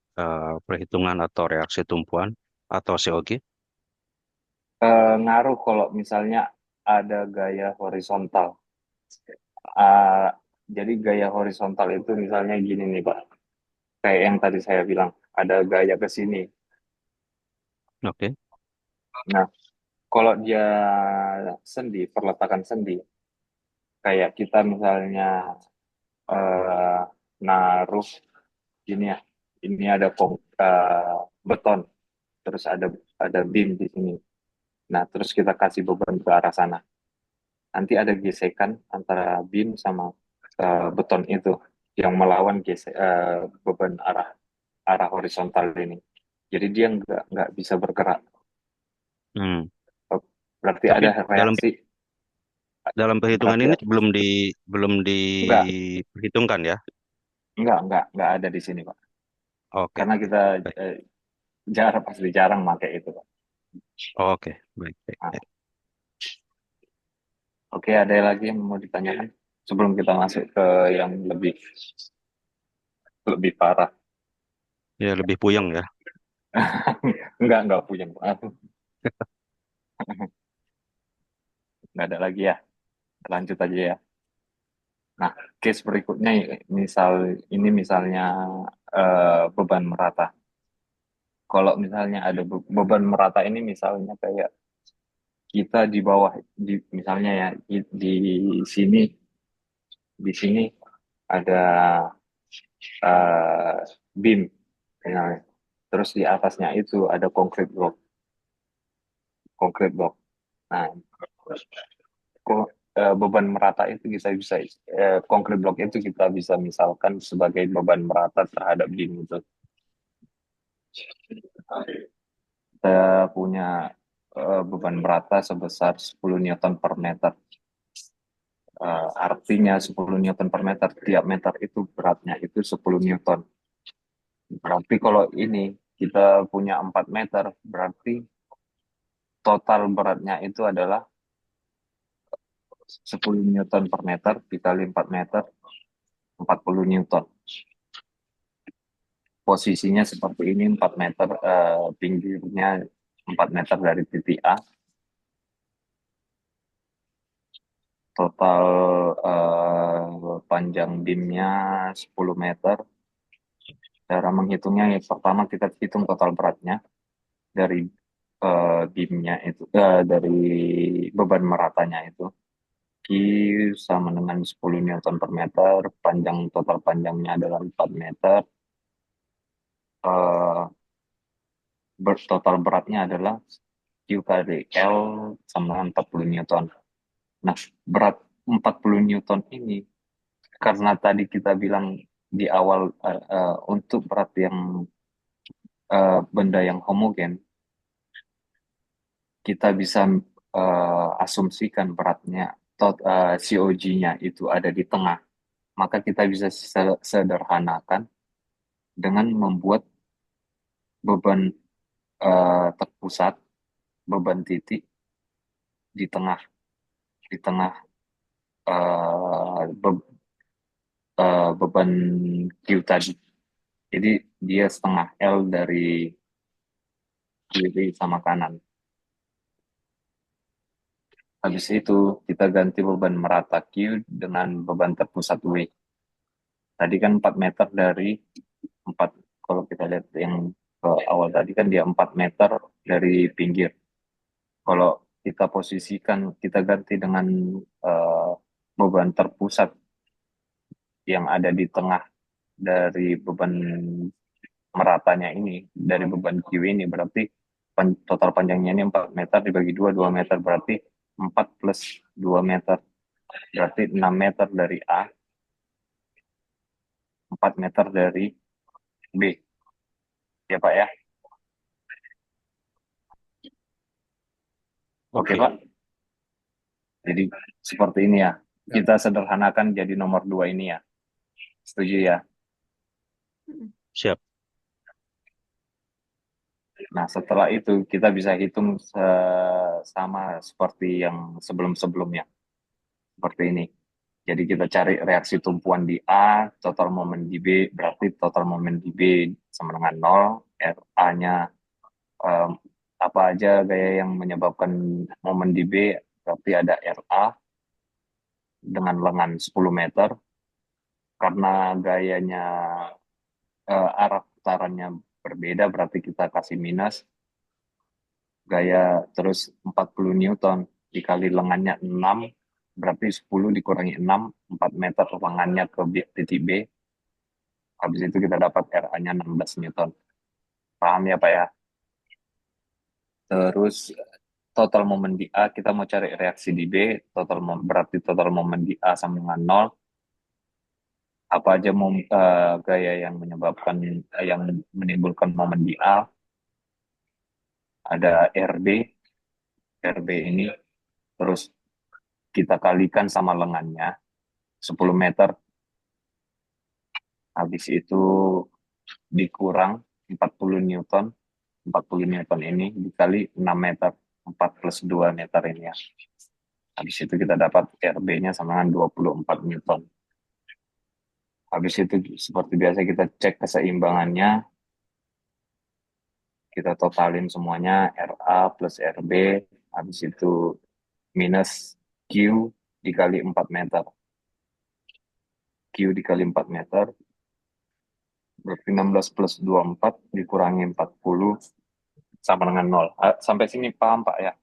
perhitungan atau reaksi tumpuan atau COG? ngaruh kalau misalnya ada gaya horizontal. Ah, jadi gaya horizontal itu misalnya gini nih Pak, kayak yang tadi saya bilang, ada gaya ke sini. Oke. Nah, kalau dia sendi, perletakan sendi, kayak kita misalnya eh, naruh gini ya, ini ada beton, terus ada beam di sini. Nah, terus kita kasih beban ke arah sana. Nanti ada gesekan antara beam sama beton itu yang melawan beban arah arah horizontal ini. Jadi dia nggak bisa bergerak. Hmm. Berarti Tapi ada dalam reaksi. dalam perhitungan Berarti ini belum nggak diperhitungkan ya? nggak ada di sini Pak. Oke. Karena kita Baik. eh, pasti jarang pakai itu Pak. Oke, baik, baik, Nah, baik. oke, ada lagi yang mau ditanyakan sebelum kita masuk ke yang lebih lebih parah. Ya lebih puyeng ya. Nggak punya. Nggak ada lagi ya. Lanjut aja ya. Nah, case berikutnya misalnya beban merata. Kalau misalnya ada beban merata ini misalnya kayak kita di bawah misalnya ya sini di sini ada eh, beam misalnya. Terus di atasnya itu ada concrete block. Nah, beban merata itu bisa bisa concrete block itu kita bisa misalkan sebagai beban merata terhadap beam itu. Kita punya beban merata sebesar 10 Newton per meter. Artinya 10 Newton per meter, tiap meter itu beratnya itu 10 Newton. Berarti kalau ini kita punya 4 meter, berarti total beratnya itu adalah 10 Newton per meter dikali 4 meter, 40 Newton. Posisinya seperti ini, 4 meter, pinggirnya 4 meter dari titik A. Total panjang beamnya 10 meter. Cara menghitungnya ya pertama kita hitung total beratnya dari beamnya itu, dari beban meratanya itu. Q sama dengan 10 Newton per meter, total panjangnya adalah 4 meter. Eh, total beratnya adalah Q kali L sama dengan 40 Newton. Nah, berat 40 Newton ini karena tadi kita bilang di awal untuk berat yang benda yang homogen, kita bisa asumsikan beratnya COG-nya itu ada di tengah. Maka kita bisa sederhanakan dengan membuat beban terpusat, beban titik di tengah di tengah beban Q tadi. Jadi dia setengah L dari kiri sama kanan. Habis itu kita ganti beban merata Q dengan beban terpusat W. Tadi kan 4 meter dari 4, kalau kita lihat yang ke awal tadi kan dia 4 meter dari pinggir. Kalau kita posisikan, kita ganti dengan uh, beban terpusat yang ada di tengah dari beban meratanya ini, dari beban Q ini, berarti total panjangnya ini 4 meter dibagi 2 meter, berarti 4 plus 2 meter, berarti 6 meter dari A, 4 meter dari B. Ya Pak ya? Oke Oke. Pak. Jadi seperti ini ya. Ya. Kita sederhanakan jadi nomor 2 ini ya. Setuju ya? Siap. Nah, setelah itu kita bisa hitung sama seperti yang sebelum-sebelumnya, seperti ini. Jadi kita cari reaksi tumpuan di A, total momen di B, berarti total momen di B sama dengan 0, RA-nya apa aja gaya yang menyebabkan momen di B, berarti ada RA dengan lengan 10 meter, karena gayanya arah putarannya berbeda, berarti kita kasih minus, gaya terus 40 Newton dikali lengannya 6, berarti 10 dikurangi 6, 4 meter lengannya ke titik B, habis itu kita dapat RA-nya 16 Newton. Paham ya Pak ya? Terus total momen di A, kita mau cari reaksi di B, berarti total momen di A sama dengan 0. Apa aja gaya yang menyebabkan, yang menimbulkan momen di A? Ada RB ini, terus kita kalikan sama lengannya, 10 meter, habis itu dikurang 40 Newton, 40 Newton ini dikali 6 meter, 4 plus 2 meter ini ya. Habis itu kita dapat RB-nya sama dengan 24 Newton. Habis itu seperti biasa kita cek keseimbangannya, kita totalin semuanya, RA plus RB, habis itu minus Q dikali 4 meter. Q dikali 4 meter, berarti 16 plus 24 dikurangi 40 sama dengan 0. Sampai sini paham Pak ya?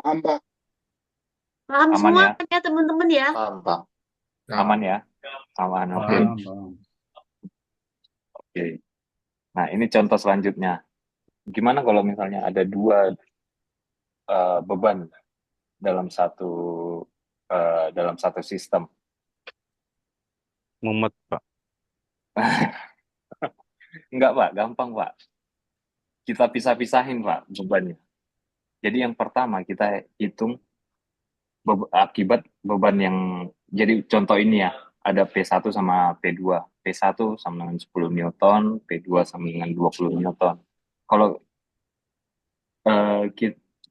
Paham, Pak. Paham Aman semua ya? kan ya teman-teman ya? Paham Pak. Ya, Aman ya? Aman, oke. paham. Paham. Oke. Nah, ini contoh selanjutnya. Gimana kalau misalnya ada dua beban dalam satu sistem? Mumet, Pak. Enggak Pak, gampang Pak. Kita pisah-pisahin Pak bebannya. Jadi yang pertama kita hitung akibat beban yang, jadi contoh ini ya, ada P1 sama P2. P1 sama dengan 10 Newton, P2 sama dengan 20 Newton. Kalau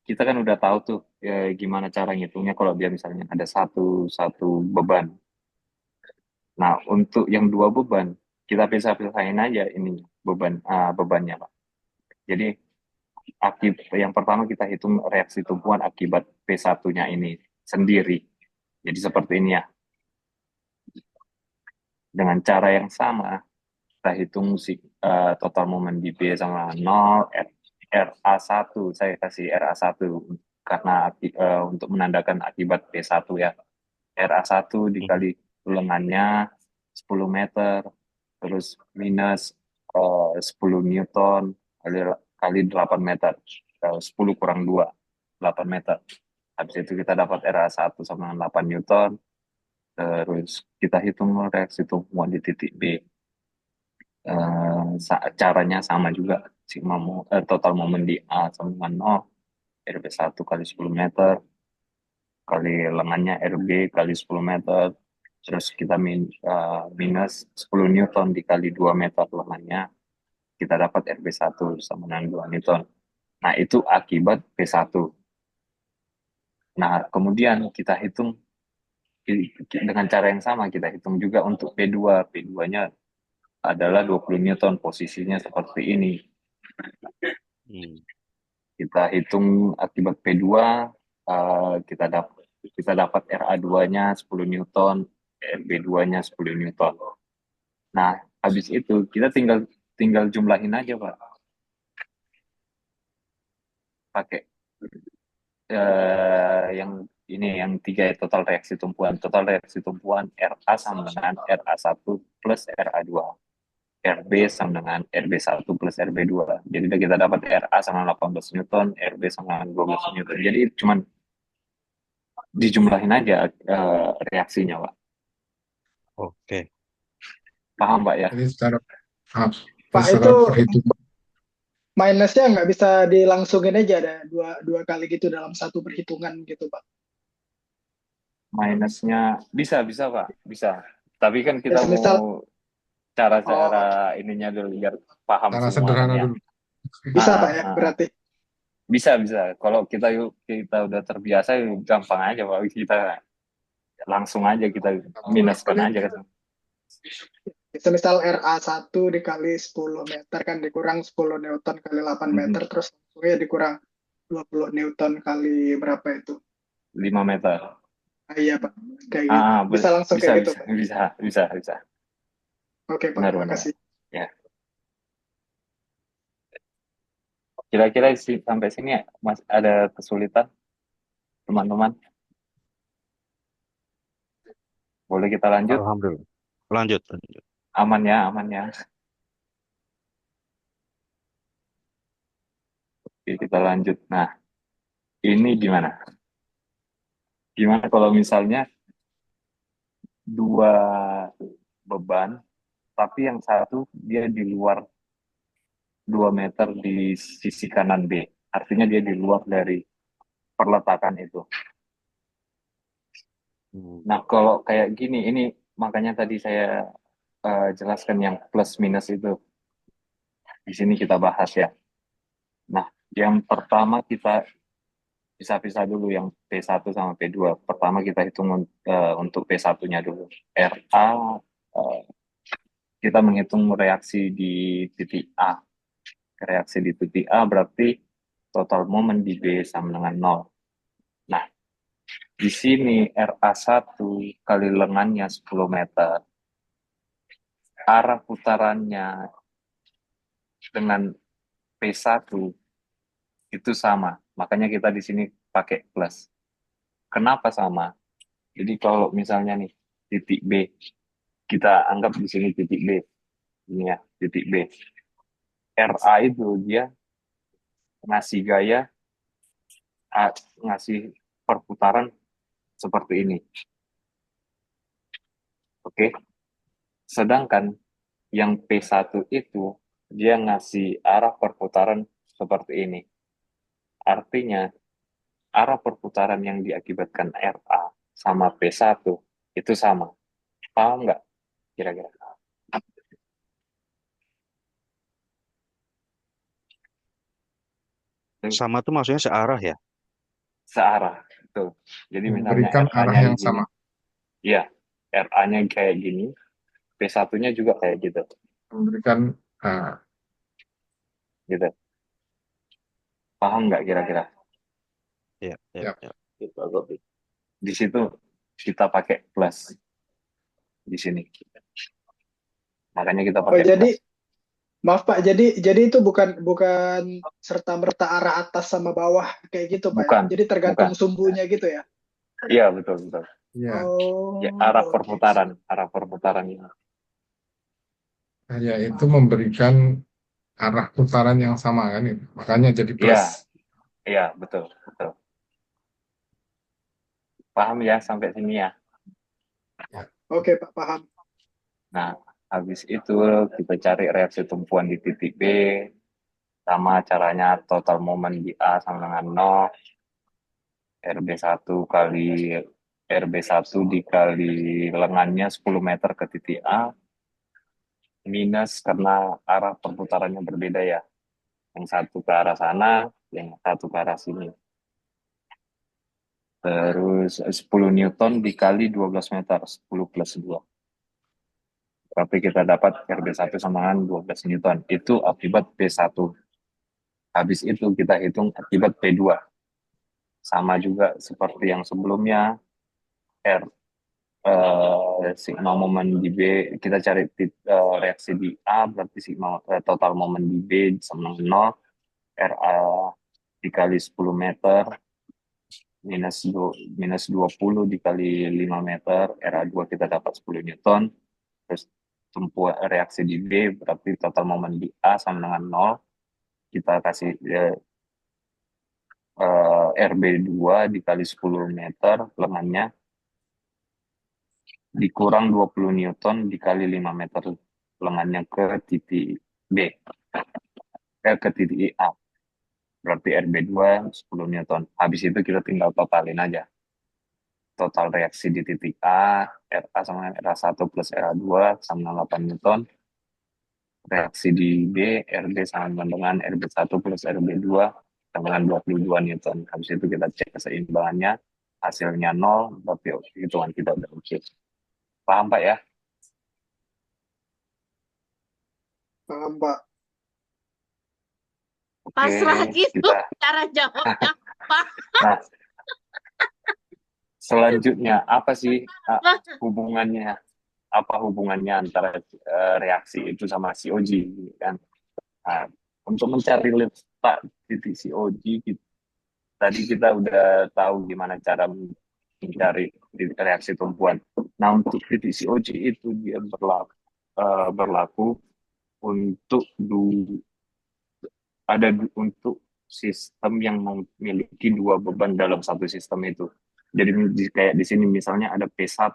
kita kan udah tahu tuh gimana cara ngitungnya kalau dia misalnya ada satu beban. Nah, untuk yang dua beban, kita pisah-pisahin aja ini bebannya, Pak. Jadi yang pertama kita hitung reaksi tumpuan akibat P1-nya ini sendiri. Jadi seperti ini ya. Dengan cara yang sama, kita hitung total momen di B sama 0, RA1, saya kasih RA1 karena untuk menandakan akibat P1 ya. RA1 dikali lengannya 10 meter, terus minus 10 Newton kali 8 meter, 10 kurang 2, 8 meter. Habis itu kita dapat RA1 sama 8 Newton, terus kita hitung reaksi tumpuan di titik B. Caranya sama juga, total momen di A sama dengan 0, RB1 kali 10 meter, kali lengannya RB kali 10 meter, terus kita minus 10 Newton dikali 2 meter lengannya, kita dapat RB1 sama dengan 2 Newton. Nah, itu akibat P1. Nah, kemudian kita hitung dengan cara yang sama, kita hitung juga untuk P2. P2-nya adalah 20 Newton, posisinya seperti ini. Kita hitung akibat P2, kita dapat RA2-nya 10 Newton, RB2-nya 10 Newton. Nah, habis itu kita tinggal jumlahin aja, Pak. Pakai yang ini, yang 3 total reaksi tumpuan. Total reaksi tumpuan RA sama dengan RA1 plus RA2. RB sama dengan RB1 plus RB2. Jadi kita dapat RA sama 18 Newton, RB sama 12 Newton. Jadi cuman dijumlahin aja reaksinya, Pak. Oke. Paham, Pak ya? Jadi secara Pak, secara itu perhitungan minusnya nggak bisa dilangsungin aja, ada dua kali gitu dalam satu perhitungan gitu, Pak. Minusnya bisa, Pak. Bisa. Tapi kan Ya kita semisal, mau cara-cara oh ininya dulu biar paham Cara semua kan sederhana ya. dulu. bisa Ah, Pak ya ah, ah. berarti. Bisa bisa. Kalau kita udah terbiasa ya gampang aja Pak. Kita langsung aja kita minuskan Ini aja kan. semisal RA1 dikali 10 meter kan dikurang 10 Newton kali 8 Mhm. meter terus langsungnya dikurang 20 Newton kali berapa itu? 5 meter. Ah, iya Pak, kayak gitu. Bisa langsung Bisa kayak gitu bisa Pak. bisa bisa bisa. Oke Pak, Benar benar. makasih. Ya. Kira-kira sampai sini ya, Mas ada kesulitan teman-teman? Boleh kita lanjut? Alhamdulillah. Lanjut, lanjut. Aman ya, aman ya. Oke, kita lanjut. Nah, ini gimana? Gimana kalau misalnya dua beban, tapi yang satu dia di luar 2 meter di sisi kanan B. Artinya dia di luar dari perletakan itu. Hmm. Nah, kalau kayak gini, ini makanya tadi saya jelaskan yang plus minus itu. Di sini kita bahas ya. Nah, yang pertama kita pisah-pisah dulu yang P1 sama P2. Pertama kita hitung untuk P1-nya dulu. RA, eh, kita menghitung reaksi di titik A. Reaksi di titik A berarti total momen di B sama dengan 0. Nah, di sini RA1 kali lengannya 10 meter. Arah putarannya dengan P1 itu sama. Makanya kita di sini pakai plus. Kenapa sama? Jadi kalau misalnya nih titik B, kita anggap di sini titik B. Ini ya, titik B. RA itu dia ngasih gaya, ngasih perputaran seperti ini. Oke. Sedangkan yang P1 itu dia ngasih arah perputaran seperti ini. Artinya arah perputaran yang diakibatkan RA sama P1 itu sama. Paham nggak kira-kira? Sama tuh maksudnya searah ya? Searah. Betul. Jadi misalnya Memberikan arah RA-nya yang gini, sama. ya RA-nya kayak gini, P1-nya juga kayak gitu. Memberikan ah, Gitu. Paham nggak kira-kira? Ya, ya, ya, ya. Gitu. Di situ kita pakai plus di sini. Makanya kita Oh pakai jadi plus. maaf Pak, jadi itu bukan bukan serta merta arah atas sama bawah kayak gitu Pak ya. Bukan, Jadi tergantung bukan. sumbunya gitu ya. Iya, betul, betul. ya, Ya, Oh, oke. arah perputaran ini. yaitu memberikan arah putaran yang sama kan itu. Makanya jadi Iya, plus. iya, betul, betul. Paham ya sampai sini ya. Ya, Oke Pak, paham. Nah, habis itu kita cari reaksi tumpuan di titik B. Sama caranya total momen di A sama dengan 0. RB1 kali RB1 dikali lengannya 10 meter ke titik A. Minus karena arah perputarannya berbeda ya. Yang satu ke arah sana, yang satu ke arah sini. Terus 10 Newton dikali 12 meter, 10 plus 2. Berarti kita dapat RB1 sama dengan 12 Newton. Itu akibat P1. Habis itu kita hitung akibat P2. Sama juga seperti yang sebelumnya, R sigma momen di B, kita cari reaksi di A, berarti sigma total momen di B sama dengan 0. RA dikali 10 meter, minus 20 dikali 5 meter, RA2 kita dapat 10 Newton, terus tempuh reaksi di B, berarti total momen di A sama dengan 0, kita kasih RB2 dikali 10 meter lengannya, dikurang 20 Newton dikali 5 meter lengannya ke titik B, ke titik A. Berarti RB2 10 Newton. Habis itu kita tinggal totalin aja. total reaksi di titik A, Ra sama dengan Ra1 plus Ra2 sama dengan 8 Newton. Reaksi di B, Rb sama dengan Rb1 plus Rb2 sama dengan 22 Newton. Habis itu kita cek keseimbangannya, hasilnya 0, berarti hitungan kita udah oke. Paham Pak ya? Paham, Pak. Oke, Pasrah gitu kita. cara jawabnya. Pak. Nah, selanjutnya apa sih hubungannya? Apa hubungannya antara reaksi itu sama COG kan? Nah, untuk mencari letak titik COG, tadi kita udah tahu gimana cara mencari titik reaksi tumpuan. Nah, untuk titik COG itu dia berlaku untuk untuk sistem yang memiliki dua beban dalam satu sistem itu. Jadi kayak di sini misalnya ada P1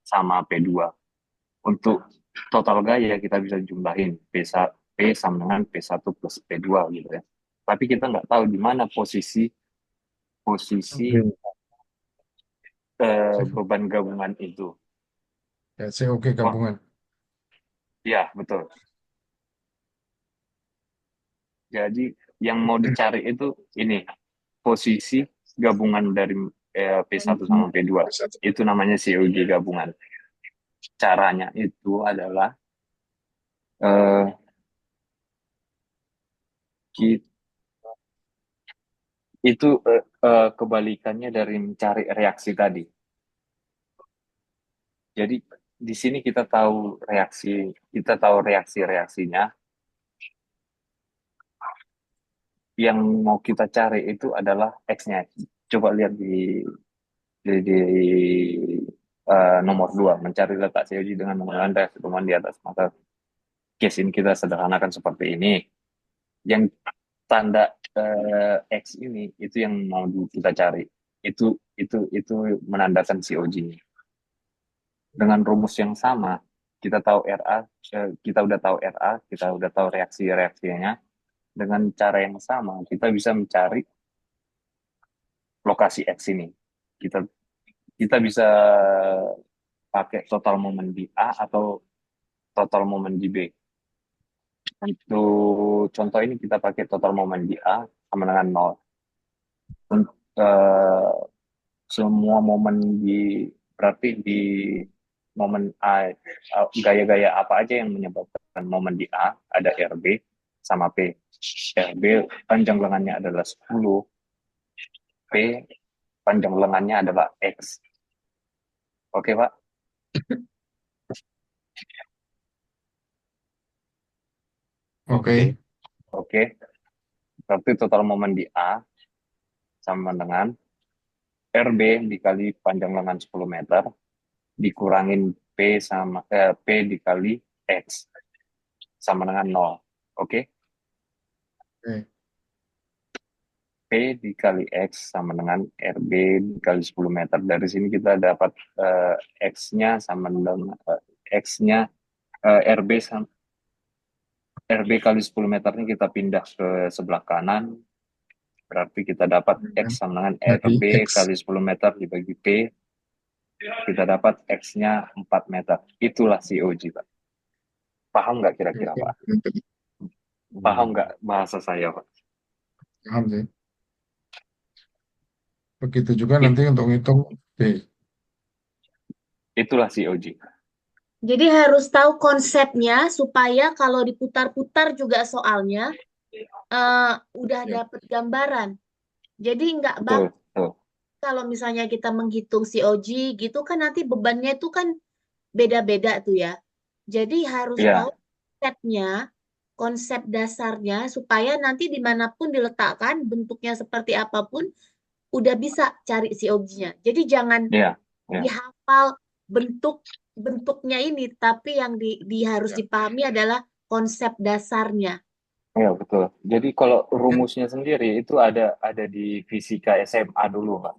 sama P2. Untuk total gaya kita bisa jumlahin P sama dengan P1 plus P2 gitu ya. Tapi kita nggak tahu di mana posisi Oke. beban gabungan itu. Ya, COG Wah, gabungan. ya betul. Jadi yang mau dicari itu ini posisi gabungan dari P1 sama P2. Itu namanya COG gabungan. Caranya itu adalah eh, itu kebalikannya dari mencari reaksi tadi. Jadi di sini kita tahu reaksinya. Yang mau kita cari itu adalah X-nya. Coba lihat di nomor 2, mencari letak COG dengan menggunakan reaksi tumbuhan di atas. Maka case ini kita sederhanakan seperti ini. Yang tanda X ini itu yang mau kita cari. Itu menandakan COG-nya. Dengan rumus yang sama, kita tahu RA, kita udah tahu RA, kita udah tahu reaksinya. Dengan cara yang sama, kita bisa mencari lokasi X ini. Kita bisa pakai total momen di A atau total momen di B. Untuk contoh ini kita pakai total momen di A sama dengan 0. Semua momen berarti di momen A, gaya-gaya apa aja yang menyebabkan momen di A, ada RB sama P. RB panjang lengannya adalah 10, P panjang lengannya adalah X. Oke, Pak? Oke. Oke. Berarti total momen di A sama dengan RB dikali panjang lengan 10 meter dikurangin P dikali X sama dengan 0. Oke? Oke. P dikali X sama dengan RB dikali 10 meter. Dari sini kita dapat X-nya sama dengan X-nya RB kali 10 meternya kita pindah ke sebelah kanan. Berarti kita dapat X sama dengan RB kali 10 meter dibagi P. Kita dapat X-nya 4 meter. Itulah COG, Pak. Paham nggak kira-kira, Pak? Paham nggak bahasa saya, Pak? Paham sih. Begitu juga nanti untuk ngitung B. Itulah COG. Jadi harus tahu konsepnya supaya kalau diputar-putar juga soalnya udah Ya. dapet gambaran. Jadi nggak Betul, bak betul. kalau misalnya kita menghitung COG gitu kan nanti bebannya itu kan beda-beda tuh ya. Jadi harus Iya, tahu konsep dasarnya supaya nanti dimanapun diletakkan bentuknya seperti apapun udah bisa cari COG-nya. Jadi jangan iya, iya. dihafal bentuknya ini, tapi yang harus Ya. dipahami adalah konsep dasarnya. Iya, betul. Jadi kalau rumusnya sendiri itu ada di fisika SMA dulu, Pak.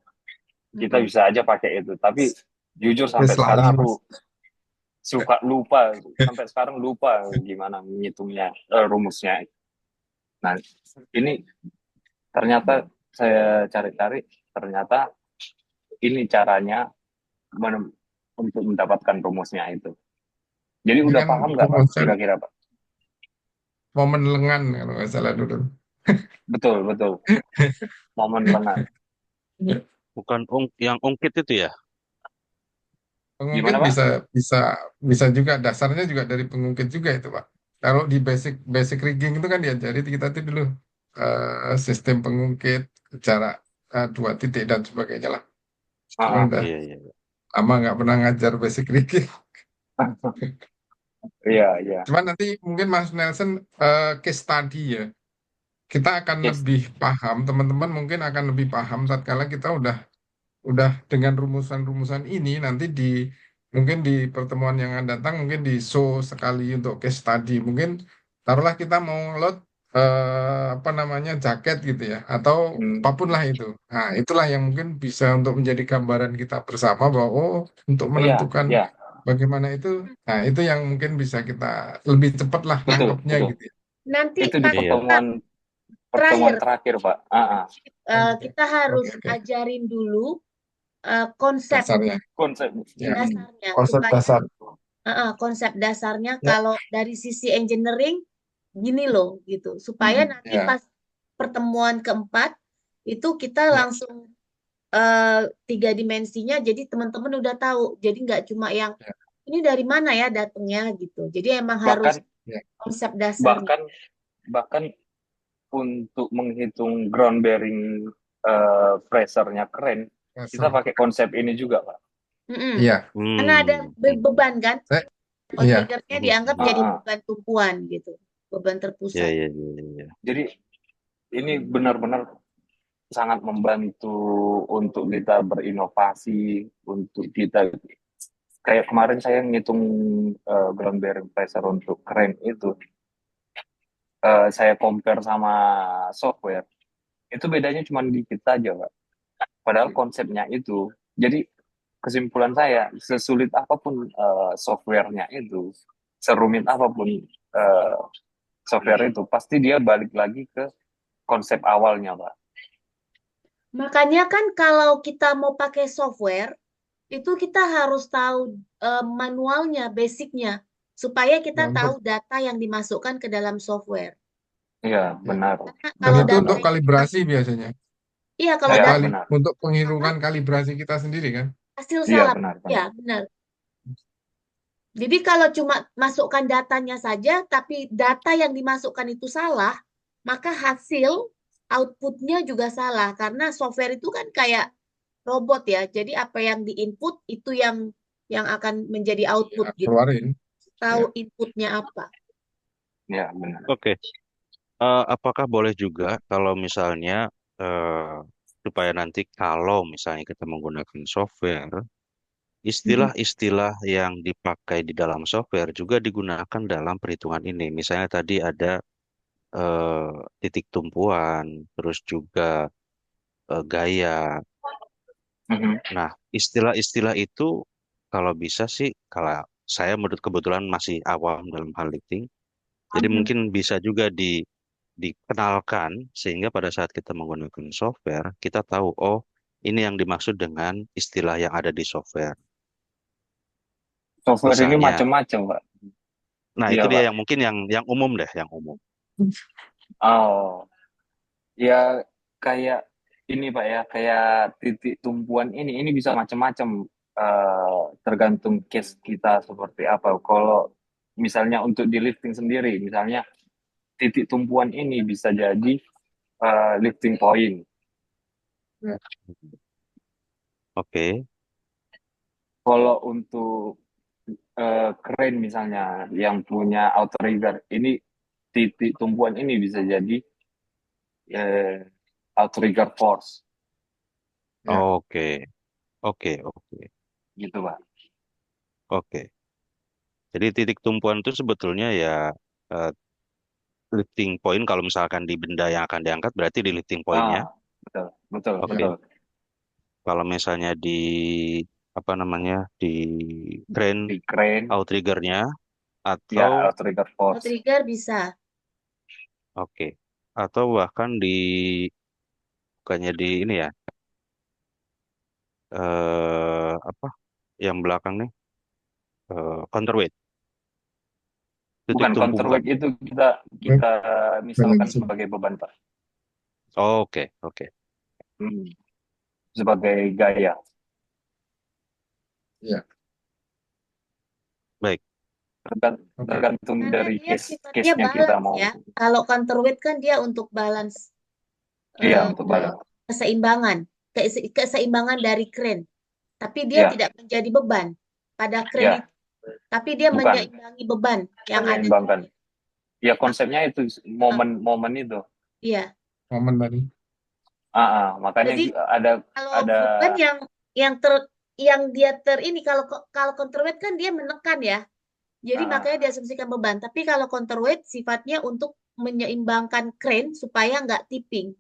Kita Mm-mm. bisa aja pakai itu. Tapi jujur sampai Wes sekarang lali, aku Mas. suka lupa. Sampai sekarang lupa gimana menghitungnya, rumusnya. Nah, ini ternyata saya cari-cari, ternyata ini caranya untuk mendapatkan rumusnya itu. Jadi Ini udah kan paham nggak Pak? rumusnya Kira-kira Pak? momen lengan kalau nggak salah dulu. Betul, betul. Momen lengan. Bukan yang ungkit itu ya? Pengungkit Gimana Pak? bisa bisa bisa juga dasarnya juga dari pengungkit juga itu Pak. Kalau di basic basic rigging itu kan diajari kita tuh dulu sistem pengungkit, jarak 2 titik dan sebagainya lah. Cuman Ah, udah Iya, iya. lama nggak pernah ngajar basic rigging. iya, iya. Cuman nanti mungkin Mas Nelson case study ya. Kita akan Yes. lebih paham, teman-teman mungkin akan lebih paham tatkala kita udah dengan rumusan-rumusan ini nanti mungkin di pertemuan yang akan datang mungkin di show sekali untuk case study. Mungkin taruhlah kita mau load apa namanya jaket gitu ya atau Hmm. apapun lah itu. Nah, itulah yang mungkin bisa untuk menjadi gambaran kita bersama bahwa untuk Oh iya, menentukan iya. bagaimana itu. Nah, itu yang mungkin bisa kita lebih cepat lah Betul, nangkepnya betul. gitu ya. Nanti Itu di pas Iya. kita pertemuan terakhir, terakhir Pak. kita harus Oke, oke. ajarin dulu konsep Dasarnya. Konsep. Ya, dasarnya konsep supaya dasar. konsep dasarnya Ya, kalau dari sisi engineering gini loh gitu supaya nanti ya, pas pertemuan keempat itu kita ya. langsung 3 dimensinya jadi teman-teman udah tahu jadi nggak cuma yang Ya. ini dari mana ya datangnya gitu jadi emang harus Bahkan Ya. konsep dasarnya. bahkan bahkan untuk menghitung ground bearing pressure-nya keren, kita Dasar. pakai konsep ini juga Pak. Mm-mm. Iya, Karena ada beban kan saya, iya, outriggernya dianggap jadi beban tumpuan gitu beban Iya, terpusat. iya, iya, iya. Jadi ini benar-benar sangat membantu untuk kita berinovasi, untuk kita kayak kemarin saya ngitung ground bearing pressure untuk crane itu, saya compare sama software, itu bedanya cuma dikit aja Pak. Padahal konsepnya itu. Jadi kesimpulan saya, sesulit apapun softwarenya itu, serumit apapun software itu, pasti dia balik lagi ke konsep awalnya Pak. Makanya kan kalau kita mau pakai software itu kita harus tahu manualnya, basicnya, supaya ya, kita tahu data yang dimasukkan ke dalam software. Iya, ya. benar. Karena Dan kalau itu data untuk yang kalibrasi biasanya. iya kalau Iya, data benar. Untuk salah, penghitungan kalibrasi kita sendiri kan. hasil Iya, salah. benar, Ya, benar. benar. Jadi kalau cuma masukkan datanya saja, tapi data yang dimasukkan itu salah, maka hasil outputnya juga salah. Karena software itu kan kayak robot ya. Jadi apa yang di-input itu yang akan menjadi Ya, output gitu. keluarin. Tahu Ya. inputnya apa. Iya, benar. Oke. Apakah boleh juga kalau misalnya eh, supaya nanti kalau misalnya kita menggunakan software, istilah-istilah yang dipakai di dalam software juga digunakan dalam perhitungan ini. Misalnya tadi ada eh, titik tumpuan, terus juga gaya. Mhm. Nah, istilah-istilah itu kalau bisa sih, kalau saya menurut kebetulan masih awam dalam hal lifting, jadi mungkin bisa juga dikenalkan sehingga pada saat kita menggunakan software, kita tahu, oh ini yang dimaksud dengan istilah yang ada di software. Software ini Misalnya, macam-macam Pak. nah Iya itu dia Pak. yang mungkin yang umum deh, yang umum. Oh, ya kayak ini Pak ya, kayak titik tumpuan ini bisa macam-macam, tergantung case kita seperti apa. Kalau misalnya untuk di lifting sendiri, misalnya titik tumpuan ini bisa jadi lifting point. Ya. Oke, Kalau untuk crane misalnya yang punya outrigger, ini titik tumpuan ini bisa jadi outrigger force, Ya. oke, oke, oke, gitu Pak. oke. Jadi titik tumpuan itu sebetulnya ya eh, lifting point kalau misalkan di benda yang akan diangkat berarti di lifting pointnya. Betul, betul, Oke. betul. Kalau misalnya di apa namanya di crane Di crane, outriggernya ya atau outrigger force. Trigger bisa. oke atau bahkan di bukannya di ini ya apa yang belakang nih counterweight titik Bukan tumpukan. counterweight itu kita kita misalkan Balancing. sebagai beban Pak. Oke, oke. Hmm, sebagai gaya. Ya, Baik. oke. Tergantung Karena dari dia sifatnya case-nya kita balance mau. ya. Kalau counterweight kan dia untuk balance Iya, eh, untuk balance. keseimbangan, keseimbangan dari crane. Tapi dia Iya, tidak menjadi beban pada crane iya, itu. Tapi dia bukan menyeimbangi beban yang ada di menyeimbangkan. crane. Ya konsepnya itu Eh, momen-momen itu. Iya. Momen tadi. Makanya Jadi ada kalau ada beban yang ter yang dia ini kalau counterweight kan dia menekan ya. Jadi ah, makanya diasumsikan beban. Tapi kalau counterweight sifatnya untuk menyeimbangkan crane supaya nggak tipping.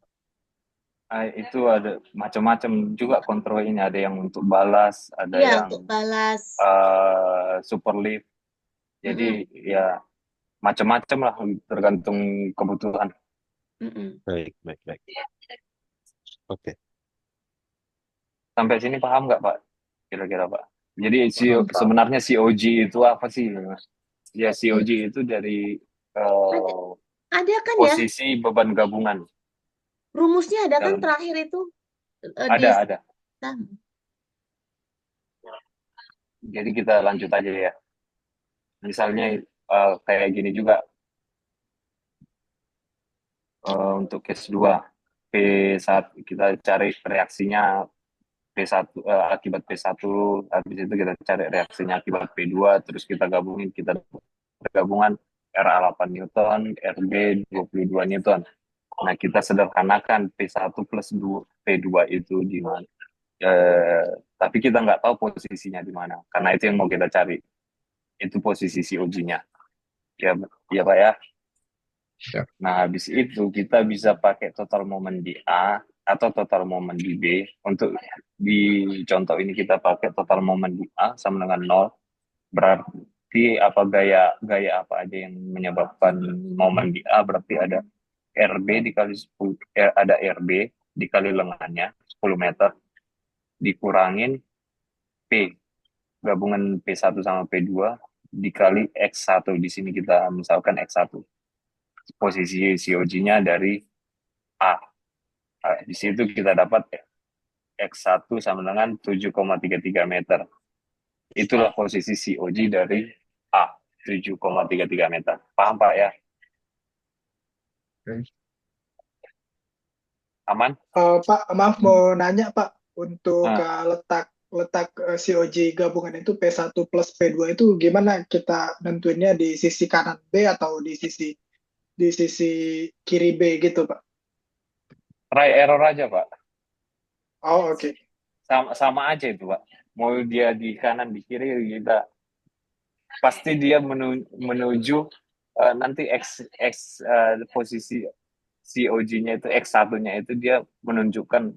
itu ada macam-macam juga kontrol ini. Ada yang untuk balas, ada Iya, yang untuk balas. super lift. Jadi Mm-mm, ya macam-macam lah tergantung kebutuhan. mm-mm. Baik, baik, baik. Oke. Sampai sini paham nggak Pak? Kira-kira Pak. Jadi Paham, Pak. sebenarnya COG itu apa sih, Mas? Ya Ya, COG itu dari Ada, ada kan ya posisi beban gabungan rumusnya ada kan dalam terakhir itu di ada. nah, Jadi kita lanjut aja ya. Misalnya kayak gini juga untuk case 2 P1 kita cari reaksinya P1 akibat P1, habis itu kita cari reaksinya akibat P2, terus kita gabungin, kita gabungan RA 8 Newton, RB 22 Newton. Nah, kita sederhanakan P1 plus P2 itu di mana. Tapi kita nggak tahu posisinya di mana, karena itu yang mau kita cari. Itu posisi COG-nya. Ya, ya Pak ya. ya. Nah, habis itu kita bisa pakai total moment di A atau total moment di B. Untuk di contoh ini kita pakai total moment di A sama dengan 0. Berarti apa gaya apa aja yang menyebabkan momen di A, berarti ada RB dikali 10, ada RB dikali lengannya 10 meter dikurangin P, gabungan P1 sama P2 dikali X1. Di sini kita misalkan X1. Posisi COG-nya dari A. Nah, di situ kita dapat X1 sama dengan 7,33 meter. Itulah posisi COG dari A, 7,33 meter. Paham Pak ya? Oke. Aman? Pak, maaf mau nanya Pak, untuk Nah, letak COG gabungan itu P1 plus P2 itu gimana kita nentuinnya, di sisi kanan B atau di sisi kiri B gitu Pak? try error aja Pak. Oh, oke. Sama aja itu Pak. Mau dia di kanan, di kiri, kita pasti dia menuju nanti posisi COG-nya itu X1-nya itu dia menunjukkan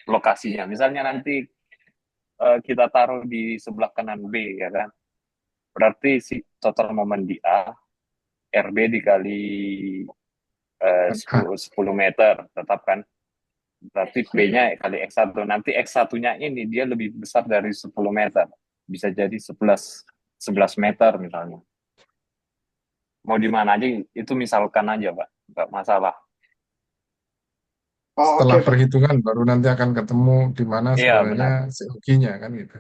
lokasinya. Misalnya nanti kita taruh di sebelah kanan B ya kan. Berarti si total momen di A RB dikali A. 10 meter tetap kan. Berarti B-nya kali X1. Nanti X1-nya ini dia lebih besar dari 10 meter. Bisa jadi 11 meter misalnya. Mau di mana aja itu misalkan aja Pak. Nggak masalah. Oh, Setelah oke Pak. perhitungan baru nanti akan ketemu di mana Iya sebenarnya benar. COG-nya kan gitu.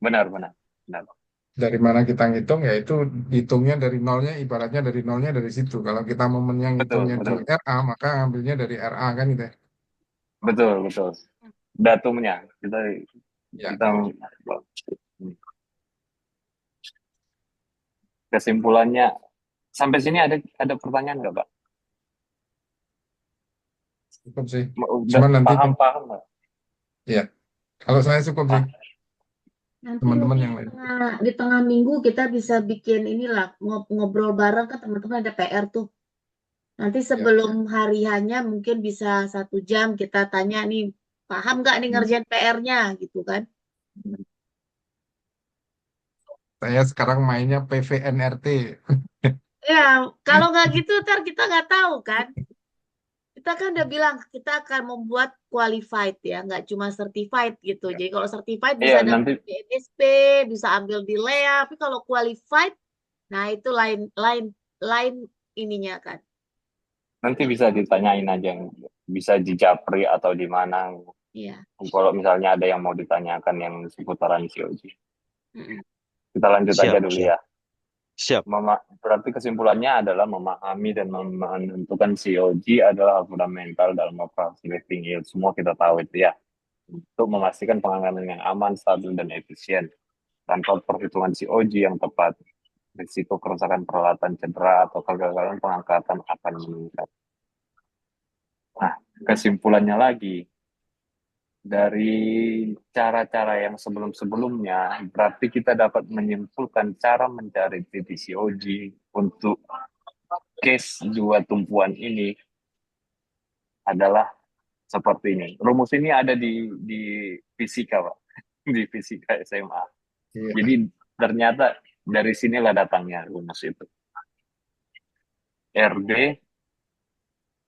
Benar, benar. Benar. Dari mana kita ngitung ya itu hitungnya dari nolnya, ibaratnya dari nolnya dari situ. Kalau kita momennya Betul, ngitungnya di betul. RA maka ambilnya dari RA kan gitu ya. Betul, betul. Datumnya kita Ya, kita kesimpulannya sampai sini ada pertanyaan nggak Pak? cukup sih. Udah Cuman nanti paham nggak? ya kalau saya cukup sih, Ah, Nanti teman-teman mungkin yang di lain. tengah minggu kita bisa bikin inilah ngobrol bareng kan teman-teman ada PR tuh. Nanti Ya. sebelum hari hanya mungkin bisa 1 jam kita tanya nih, paham nggak nih ngerjain PR-nya gitu kan? Saya sekarang mainnya PVNRT. Ya, kalau nggak gitu ntar kita nggak tahu kan. Kita kan udah bilang kita akan membuat qualified ya, nggak cuma certified gitu. Jadi kalau certified bisa Iya, nanti dapat BNSP, bisa ambil di LEA, tapi kalau qualified, nah itu lain lain lain ininya kan. nanti bisa ditanyain aja, bisa di Japri atau di mana. Iya. Kalau misalnya ada yang mau ditanyakan yang seputaran COG. Mm-mm. Kita lanjut Siap, aja dulu siap, ya. siap. Berarti kesimpulannya adalah memahami dan menentukan COG adalah fundamental dalam operasi lifting yield. Semua kita tahu itu ya. Untuk memastikan pengangkatan yang aman, stabil, dan efisien. Tanpa perhitungan COG yang tepat, risiko kerusakan peralatan cedera atau kegagalan pengangkatan akan meningkat. Nah, kesimpulannya lagi, dari cara-cara yang sebelum-sebelumnya, berarti kita dapat menyimpulkan cara mencari titik COG untuk case dua tumpuan ini adalah seperti ini. Rumus ini ada di fisika, Pak. Di fisika SMA. Iya. Jadi ternyata dari sinilah datangnya rumus itu. RB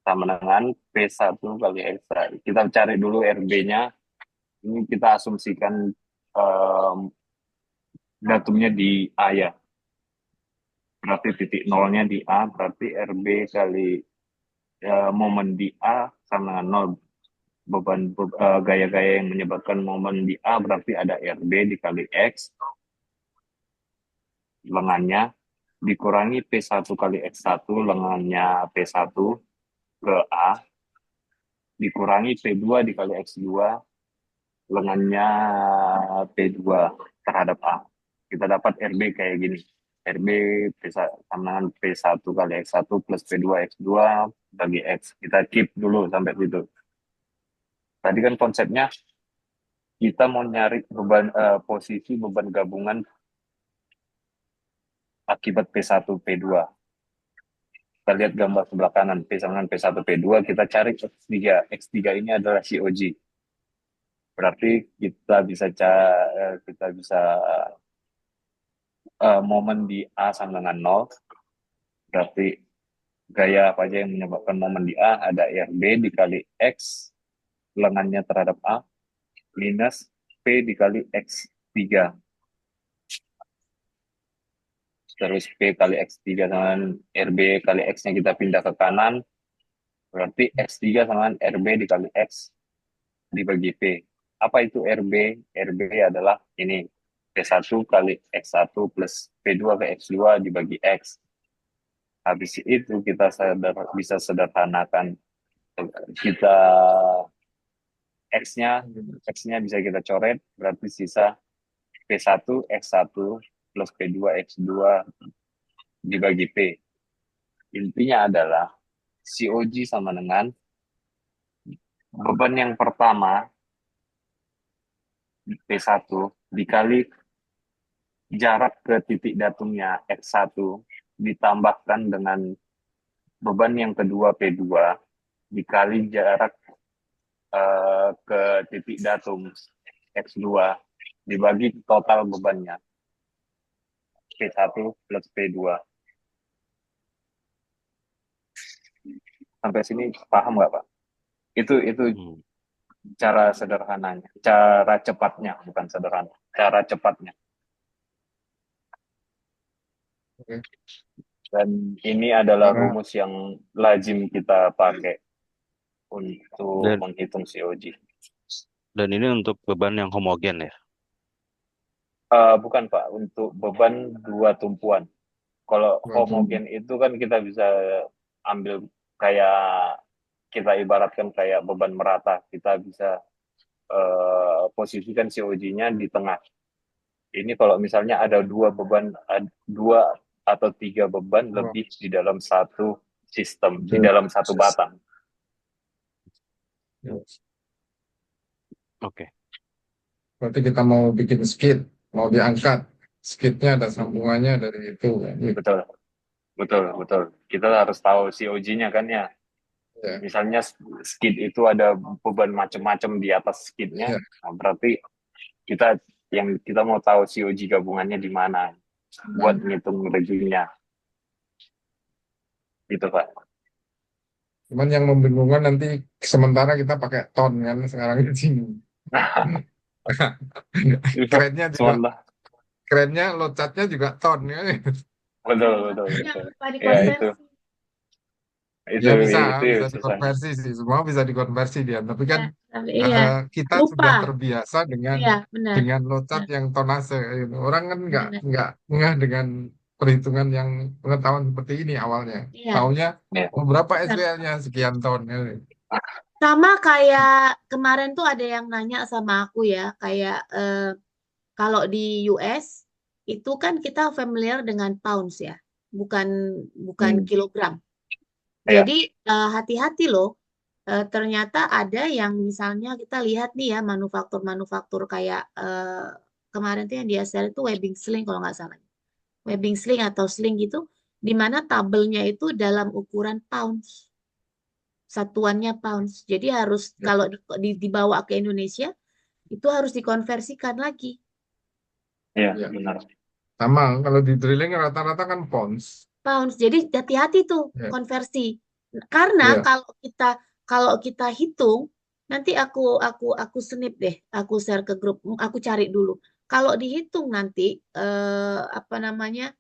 sama dengan P1 kali X1. Kita cari dulu RB-nya. Ini kita asumsikan datumnya di A ya. Berarti titik nolnya di A, berarti RB kali momen di A sama dengan nol. Gaya-gaya yang menyebabkan momen di A berarti ada RB dikali X, lengannya, dikurangi P1 kali X1, lengannya P1 ke A, dikurangi P2 dikali X2, lengannya P2 terhadap A. Kita dapat RB kayak gini. RB sama dengan P1 kali X1 plus P2 X2 bagi X. Kita keep dulu sampai situ. Tadi kan konsepnya kita mau nyari posisi beban gabungan akibat P1 P2. Kita lihat gambar sebelah kanan, P sama dengan P1 P2, kita cari X3. X3 ini adalah COG. Berarti kita bisa momen di A sama dengan 0. Berarti gaya apa aja yang menyebabkan momen di A ada RB dikali X lengannya terhadap A minus P dikali X3. Terus P kali X3 sama RB kali X-nya kita pindah ke kanan. Berarti X3 sama RB dikali X dibagi P. Apa itu RB? RB adalah ini. P1 kali X1 plus P2 ke X2 dibagi X. Habis itu kita bisa sederhanakan. Kita X-nya bisa kita coret, berarti sisa P1 X1 plus P2 X2 dibagi P. Intinya adalah COG sama dengan beban yang pertama P1 dikali jarak ke titik datumnya X1 ditambahkan dengan beban yang kedua P2 dikali jarak ke titik datum X2 dibagi total bebannya P1 plus P2. Sampai sini paham nggak, Pak? Itu cara sederhananya, cara cepatnya, bukan sederhana, cara cepatnya. Oke. Dan ini adalah Karena rumus yang lazim kita pakai untuk Dan menghitung COG. dan ini untuk beban yang homogen ya. Bukan, Pak, untuk beban dua tumpuan. Kalau homogen itu kan kita bisa ambil kayak kita ibaratkan kayak beban merata. Kita bisa posisikan COG-nya di tengah. Ini kalau misalnya ada dua atau tiga beban lebih di dalam satu sistem, di dalam satu batang. Oke. berarti kita mau bikin skid, mau diangkat, skidnya ada sambungannya dari itu. Betul, betul, betul. Kita harus tahu COG-nya kan ya. Ya. Misalnya skid itu ada beban macam-macam di atas skidnya, Ya. nah, berarti kita mau tahu COG gabungannya di mana buat ngitung reginya. Gitu, Pak. Cuman yang membingungkan nanti sementara kita pakai ton kan sekarang di sini. Kerennya juga, Sementara kerennya locatnya juga ton ya. betul betul Yang betul. lupa Ya itu dikonversi. itu Ya bisa, itu bisa susahnya. dikonversi sih, semua bisa dikonversi dia. Tapi kan Ya, tapi iya, kita lupa. sudah terbiasa Iya, benar. dengan locat Benar. yang tonase. Gitu. Orang kan Benar. nggak ngeh dengan perhitungan yang pengetahuan seperti ini awalnya. Iya, Taunya Ya. berapa benar. SPL-nya sekian ton. Ya. Sama kayak kemarin tuh ada yang nanya sama aku ya, kayak kalau di US itu kan kita familiar dengan pounds ya, bukan bukan Hmm. kilogram. Ya. Jadi hati-hati loh. Ternyata ada yang misalnya kita lihat nih ya manufaktur-manufaktur kayak kemarin tuh yang di ASEAN itu webbing sling kalau nggak salah. Webbing sling atau sling gitu, di mana tabelnya itu dalam ukuran pounds, satuannya pounds. Jadi harus Ya. kalau dibawa ke Indonesia itu harus dikonversikan lagi Iya, Ya. benar. Sama, kalau di drilling rata-rata kan pounds. pounds. Jadi hati-hati tuh Ya. konversi. Karena Ya. kalau kita hitung nanti aku snip deh, aku share ke grup, aku cari dulu. Kalau dihitung nanti apa namanya?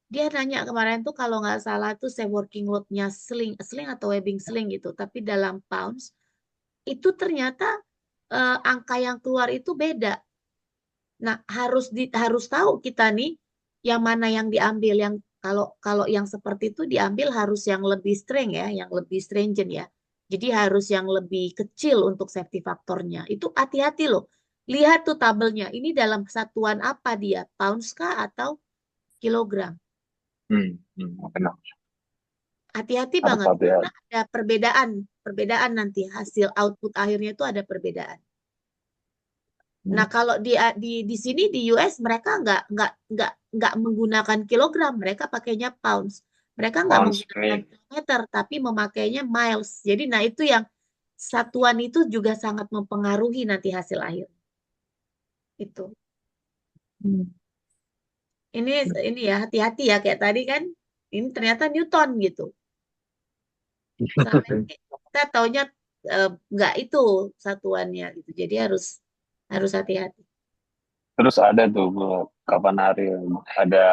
Dia nanya kemarin tuh kalau nggak salah tuh saya working load-nya sling atau webbing sling gitu, tapi dalam pounds itu ternyata angka yang keluar itu beda. Nah, harus tahu kita nih yang mana yang diambil, yang kalau kalau yang seperti itu diambil harus yang lebih strength ya, yang lebih stringent ya. Jadi harus yang lebih kecil untuk safety faktornya. Itu hati-hati loh. Lihat tuh tabelnya. Ini dalam satuan apa dia? Pounds kah atau kilogram? Benar. Hati-hati Harus banget hati ya. karena ada perbedaan nanti hasil output akhirnya itu ada perbedaan. Nah, kalau di sini di US mereka nggak menggunakan kilogram, mereka pakainya pounds. Mereka nggak Pounds menggunakan per kilometer, tapi memakainya miles. Jadi, nah itu yang satuan itu juga sangat mempengaruhi nanti hasil akhir. Itu. Ini ya hati-hati ya kayak tadi kan. Ini ternyata Newton gitu. Selama ini kita taunya nggak itu satuannya gitu. Jadi harus hati-hati. Terus ada tuh kapan hari ada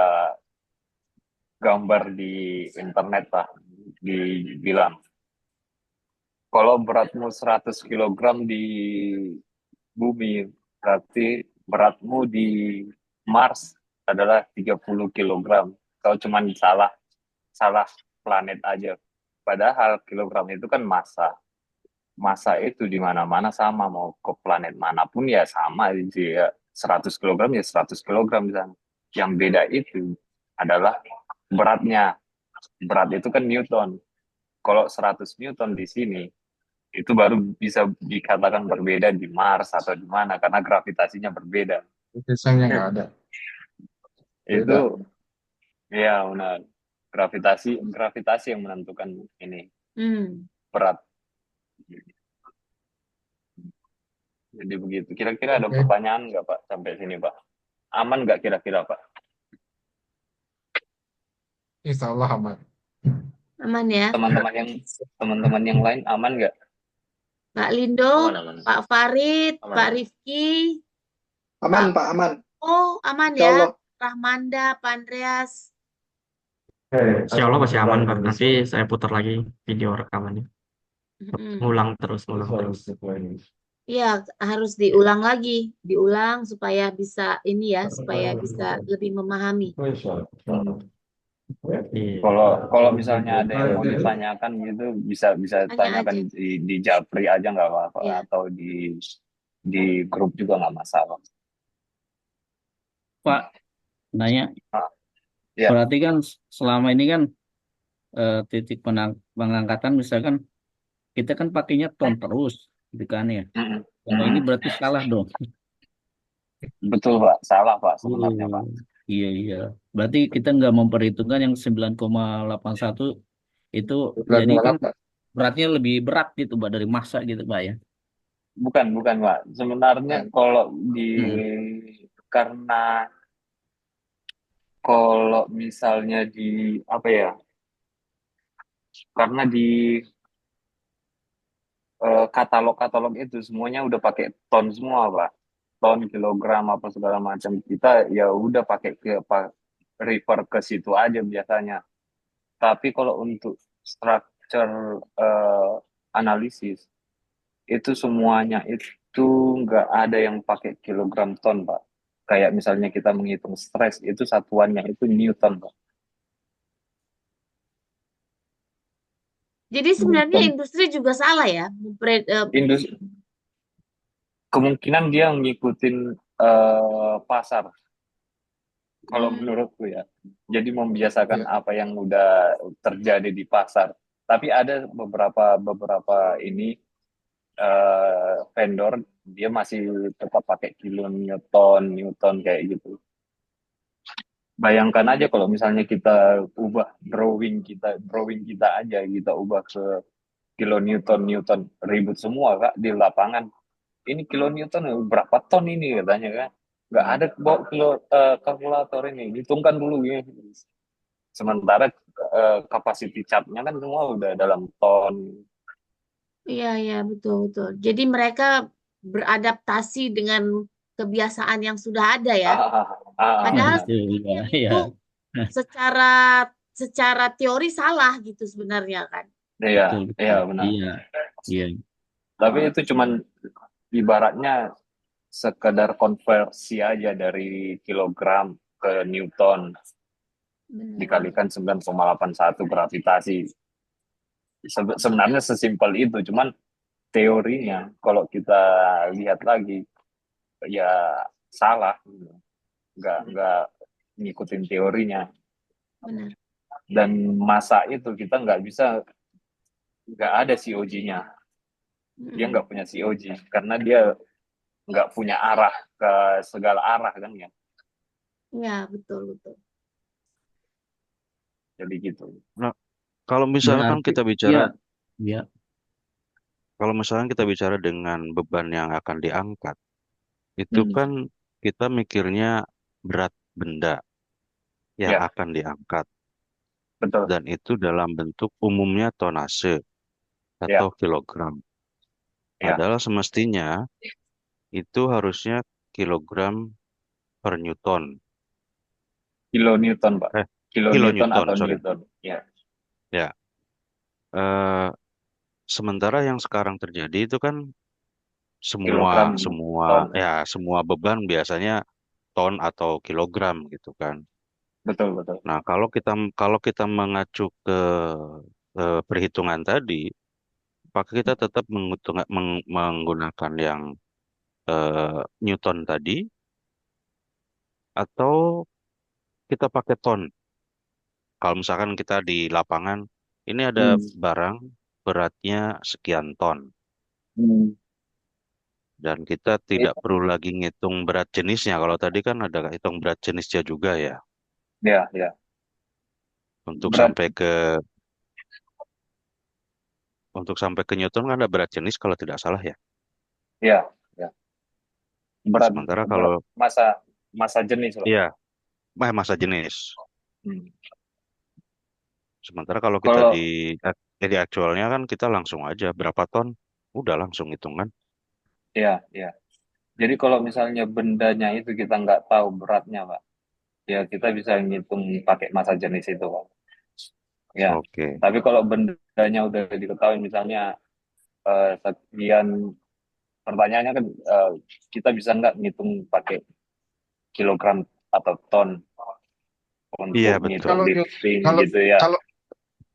gambar di internet lah dibilang kalau beratmu 100 kilogram di bumi berarti beratmu di Mars adalah 30 kilogram. Kau cuman salah salah planet aja. Padahal kilogram itu kan massa. Massa itu di mana-mana sama, mau ke planet manapun ya sama ya 100 kilogram ya 100 kilogram misalnya. Yang beda itu adalah beratnya. Berat itu kan Newton. Kalau 100 Newton di sini itu baru bisa dikatakan berbeda di Mars atau di mana karena gravitasinya berbeda. Biasanya nggak ada. Itu Beda. ya benar. Gravitasi yang menentukan ini berat. Jadi begitu. Kira-kira ada Oke. pertanyaan nggak Pak sampai sini Pak? Aman nggak kira-kira Pak? Insya Allah aman. Aman ya. Teman-teman yang lain aman nggak? Pak Lindo, Aman. Pak Farid, Aman. Pak Rifki, Aman, Pak, aman. oh aman Insya ya. Allah. Rahmanda, Pak Andreas. Insya Allah masih aman, Pak. Nanti saya putar lagi video rekamannya. Ngulang terus. Iya, harus diulang lagi, supaya bisa ini ya, supaya bisa lebih memahami. Iya. Kalau misalnya ada yang mau ditanyakan gitu bisa Tanya tanyakan aja. di Japri aja nggak apa-apa Iya. atau di grup juga nggak masalah. Pak, nanya. Ya. Berarti kan selama ini kan titik pengangkatan misalkan kita kan pakainya ton terus, gitu kan ya. Kalau ini berarti salah dong. Betul Pak, salah Pak sebenarnya Pak. Iya. Berarti kita nggak memperhitungkan yang 9,81 itu jadi kan beratnya lebih berat gitu Pak dari massa gitu Pak ya. Bukan Pak. Sebenarnya kalau karena kalau misalnya di apa ya? Karena di katalog-katalog itu semuanya udah pakai ton semua, Pak. Ton, kilogram, apa segala macam. Kita ya udah pakai refer ke situ aja biasanya. Tapi kalau untuk structure analisis, itu semuanya itu nggak ada yang pakai kilogram ton, Pak. Kayak misalnya kita menghitung stres, itu satuannya itu Newton, Pak. Jadi sebenarnya Newton. industri juga salah ya. Industri, kemungkinan dia ngikutin pasar, kalau menurutku ya. Jadi membiasakan Ya. apa yang udah terjadi di pasar. Tapi ada beberapa ini vendor dia masih tetap pakai kilo Newton kayak gitu. Bayangkan aja kalau misalnya kita ubah drawing kita aja kita ubah ke kilo Newton ribut semua Kak di lapangan. Ini kilo Newton berapa ton ini katanya kan? Nggak ada bawa kalkulator ini, hitungkan dulu ya. Sementara capacity chart-nya kan semua udah dalam ton. Iya, betul. Jadi mereka beradaptasi dengan kebiasaan yang sudah ada ya. Padahal Itu sebenarnya iya, itu iya. secara secara teori salah gitu sebenarnya kan. Iya, Betul, iya betul. benar. Iya, iya. Tapi itu cuman ibaratnya sekedar konversi aja dari kilogram ke Newton Benar. dikalikan 9,81 gravitasi. Sebenarnya sesimpel itu, cuman teorinya kalau kita lihat lagi ya salah, nggak ngikutin teorinya. Benar. Dan masa itu kita nggak ada COG-nya, dia nggak punya COG karena dia nggak punya arah ke segala arah kan ya. Iya, betul. Jadi gitu. Nah, kalau misalkan Berarti, kita iya, bicara, iya. kalau misalkan kita bicara dengan beban yang akan diangkat, itu kan kita mikirnya berat benda yang Ya, akan diangkat. betul. Dan itu dalam bentuk umumnya tonase Ya, atau kilogram. ya. Padahal semestinya itu harusnya kilogram per newton. Kilo Newton, Pak. Kilo Newton Kilonewton, atau sorry. Newton. Ya, Ya. Eh, sementara yang sekarang terjadi itu kan kilogram ton. semua beban biasanya ton atau kilogram gitu kan. Betul, betul. Nah, kalau kita mengacu ke perhitungan tadi, maka kita tetap menggunakan yang Newton tadi atau kita pakai ton. Kalau misalkan kita di lapangan, ini ada barang beratnya sekian ton. Dan kita tidak perlu lagi ngitung berat jenisnya. Kalau tadi kan ada hitung berat jenisnya juga ya. Ya, ya. Untuk Berat. sampai ke Newton kan ada berat jenis kalau tidak salah ya. Ya, ya. Berat, Sementara berat kalau masa jenis loh. iya, masa jenis. Sementara kalau kita Kalau di aktualnya kan kita langsung aja berapa ton, udah langsung hitungan. ya, ya. Jadi kalau misalnya bendanya itu kita nggak tahu beratnya, Pak. Ya kita bisa ngitung pakai masa jenis itu, Pak. Ya. Oke. Tapi kalau bendanya udah diketahui misalnya sekian, pertanyaannya kan kita bisa nggak ngitung pakai kilogram atau ton Iya untuk betul. ngitung lifting Kalau gitu ya. kalau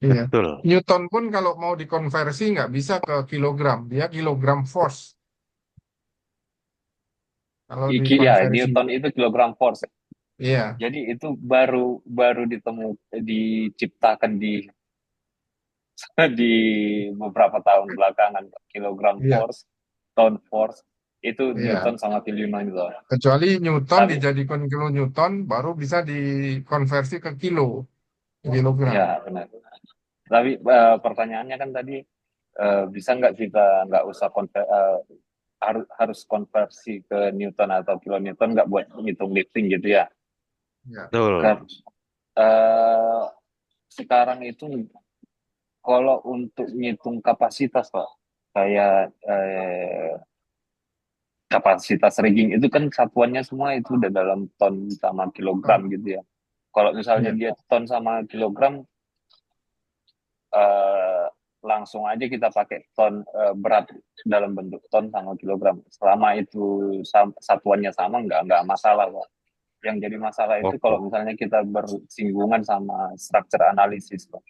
iya. Betul. Newton pun kalau mau dikonversi nggak bisa ke kilogram, dia kilogram force. Kalau Ya, dikonversi, Newton itu kilogram force. iya, Jadi itu baru diciptakan di di beberapa tahun belakangan, kilogram iya, force, ton force itu iya. Newton sama Killian itu. Kecuali Newton Tapi dijadikan kilonewton, baru bisa dikonversi ke kilogram. ya benar. Tapi pertanyaannya kan tadi bisa nggak kita nggak usah harus konversi ke Newton atau kilonewton nggak buat ngitung lifting gitu ya? Ya. Betul. Sekarang itu Kalau untuk ngitung kapasitas, Pak, kayak kapasitas rigging itu kan satuannya semua itu udah dalam ton sama kilogram gitu ya. Kalau misalnya Ya. dia ton sama kilogram, eh, langsung aja kita pakai ton, berat dalam bentuk ton sama kilogram. Selama itu satuannya sama, nggak masalah, Pak. Yang jadi masalah itu Oke, kalau misalnya kita bersinggungan sama structure analisis, Pak.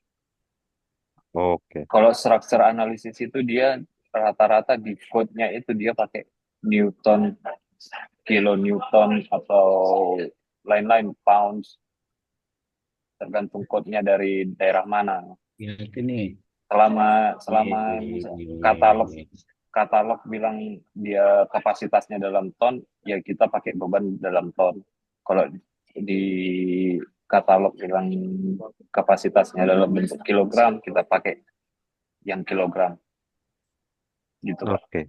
oke, Kalau structure analisis itu dia rata-rata di code-nya itu dia pakai Newton, kilonewton, atau lain-lain, pounds, tergantung code-nya dari daerah mana. Ya, itu nih. Selama katalog bilang dia kapasitasnya dalam ton, ya kita pakai beban dalam ton. Kalau di katalog bilang kapasitasnya dalam bentuk kilogram, kita pakai yang kilogram. Gitu, Pak. oke.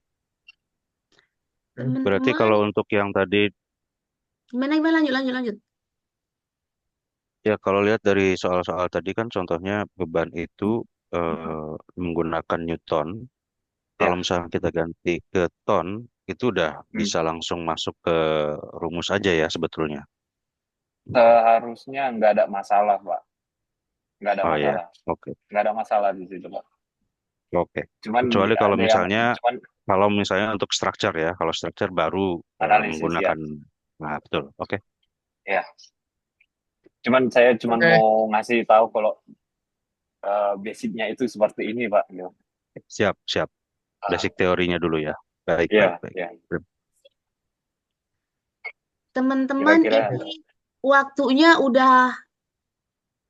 Berarti Teman-teman, kalau untuk yang tadi, gimana lanjut. ya kalau lihat dari soal-soal tadi kan contohnya beban itu menggunakan Newton. Kalau Ya, misalnya kita ganti ke ton, itu udah bisa langsung masuk ke rumus aja ya sebetulnya. seharusnya nggak ada masalah, Pak. Nggak ada Oh ya, masalah. oke, Nggak ada masalah di situ, Pak. oke. Cuman Kecuali kalau ada yang misalnya, untuk structure ya, kalau structure baru analisis ya. menggunakan, nah betul, oke. Ya. Saya Oke. mau ngasih tahu kalau basicnya itu seperti ini, Pak. Gitu. Siap, siap. Basic teorinya dulu ya. Baik, Ya, baik, baik. ya. Teman-teman, Kira-kira ini waktunya udah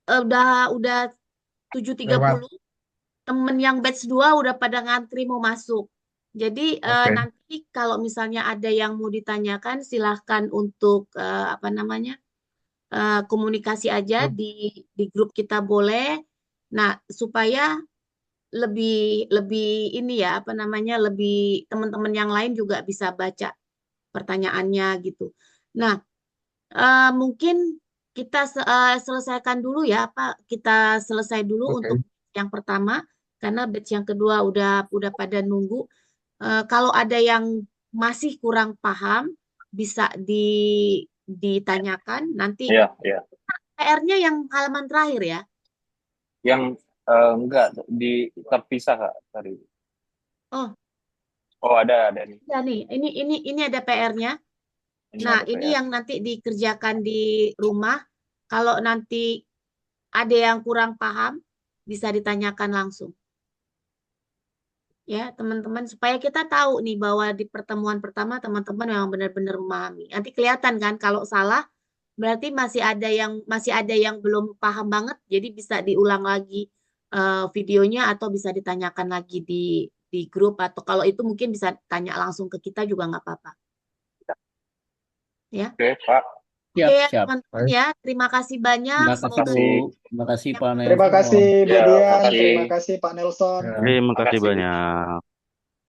7.30. Lewat. Temen yang batch 2 udah pada ngantri mau masuk. Jadi Oke. nanti kalau misalnya ada yang mau ditanyakan, silahkan untuk komunikasi aja Grup. di grup kita boleh. Nah, supaya lebih ini ya lebih teman-teman yang lain juga bisa baca pertanyaannya gitu. Nah, mungkin kita selesaikan dulu ya, kita selesai dulu Oke. untuk yang pertama karena batch yang kedua udah pada nunggu. Kalau ada yang masih kurang paham bisa ditanyakan nanti. ya. PR-nya yang halaman terakhir ya. Yang enggak terpisah, Kak, tadi. Oh, ada nih. ya nih. Ini ada PR-nya. Ini Nah, ada ini PR. yang nanti dikerjakan di rumah. Kalau nanti ada yang kurang paham, bisa ditanyakan langsung. Ya, teman-teman, supaya kita tahu nih bahwa di pertemuan pertama teman-teman memang benar-benar memahami. Nanti kelihatan kan kalau salah, berarti masih ada yang belum paham banget, jadi bisa diulang lagi videonya atau bisa ditanyakan lagi di grup atau kalau itu mungkin bisa tanya langsung ke kita juga nggak apa-apa. Ya. Oke, Pak. Siap, Oke ya, siap. teman-teman ya. Terima kasih banyak. Terima kasih, Semoga Bu. Terima kasih, Pak Terima Nelson. kasih, Bu Ya, Dian. makasih. Terima kasih, Pak Nelson. Ya. Terima kasih Makasih. banyak.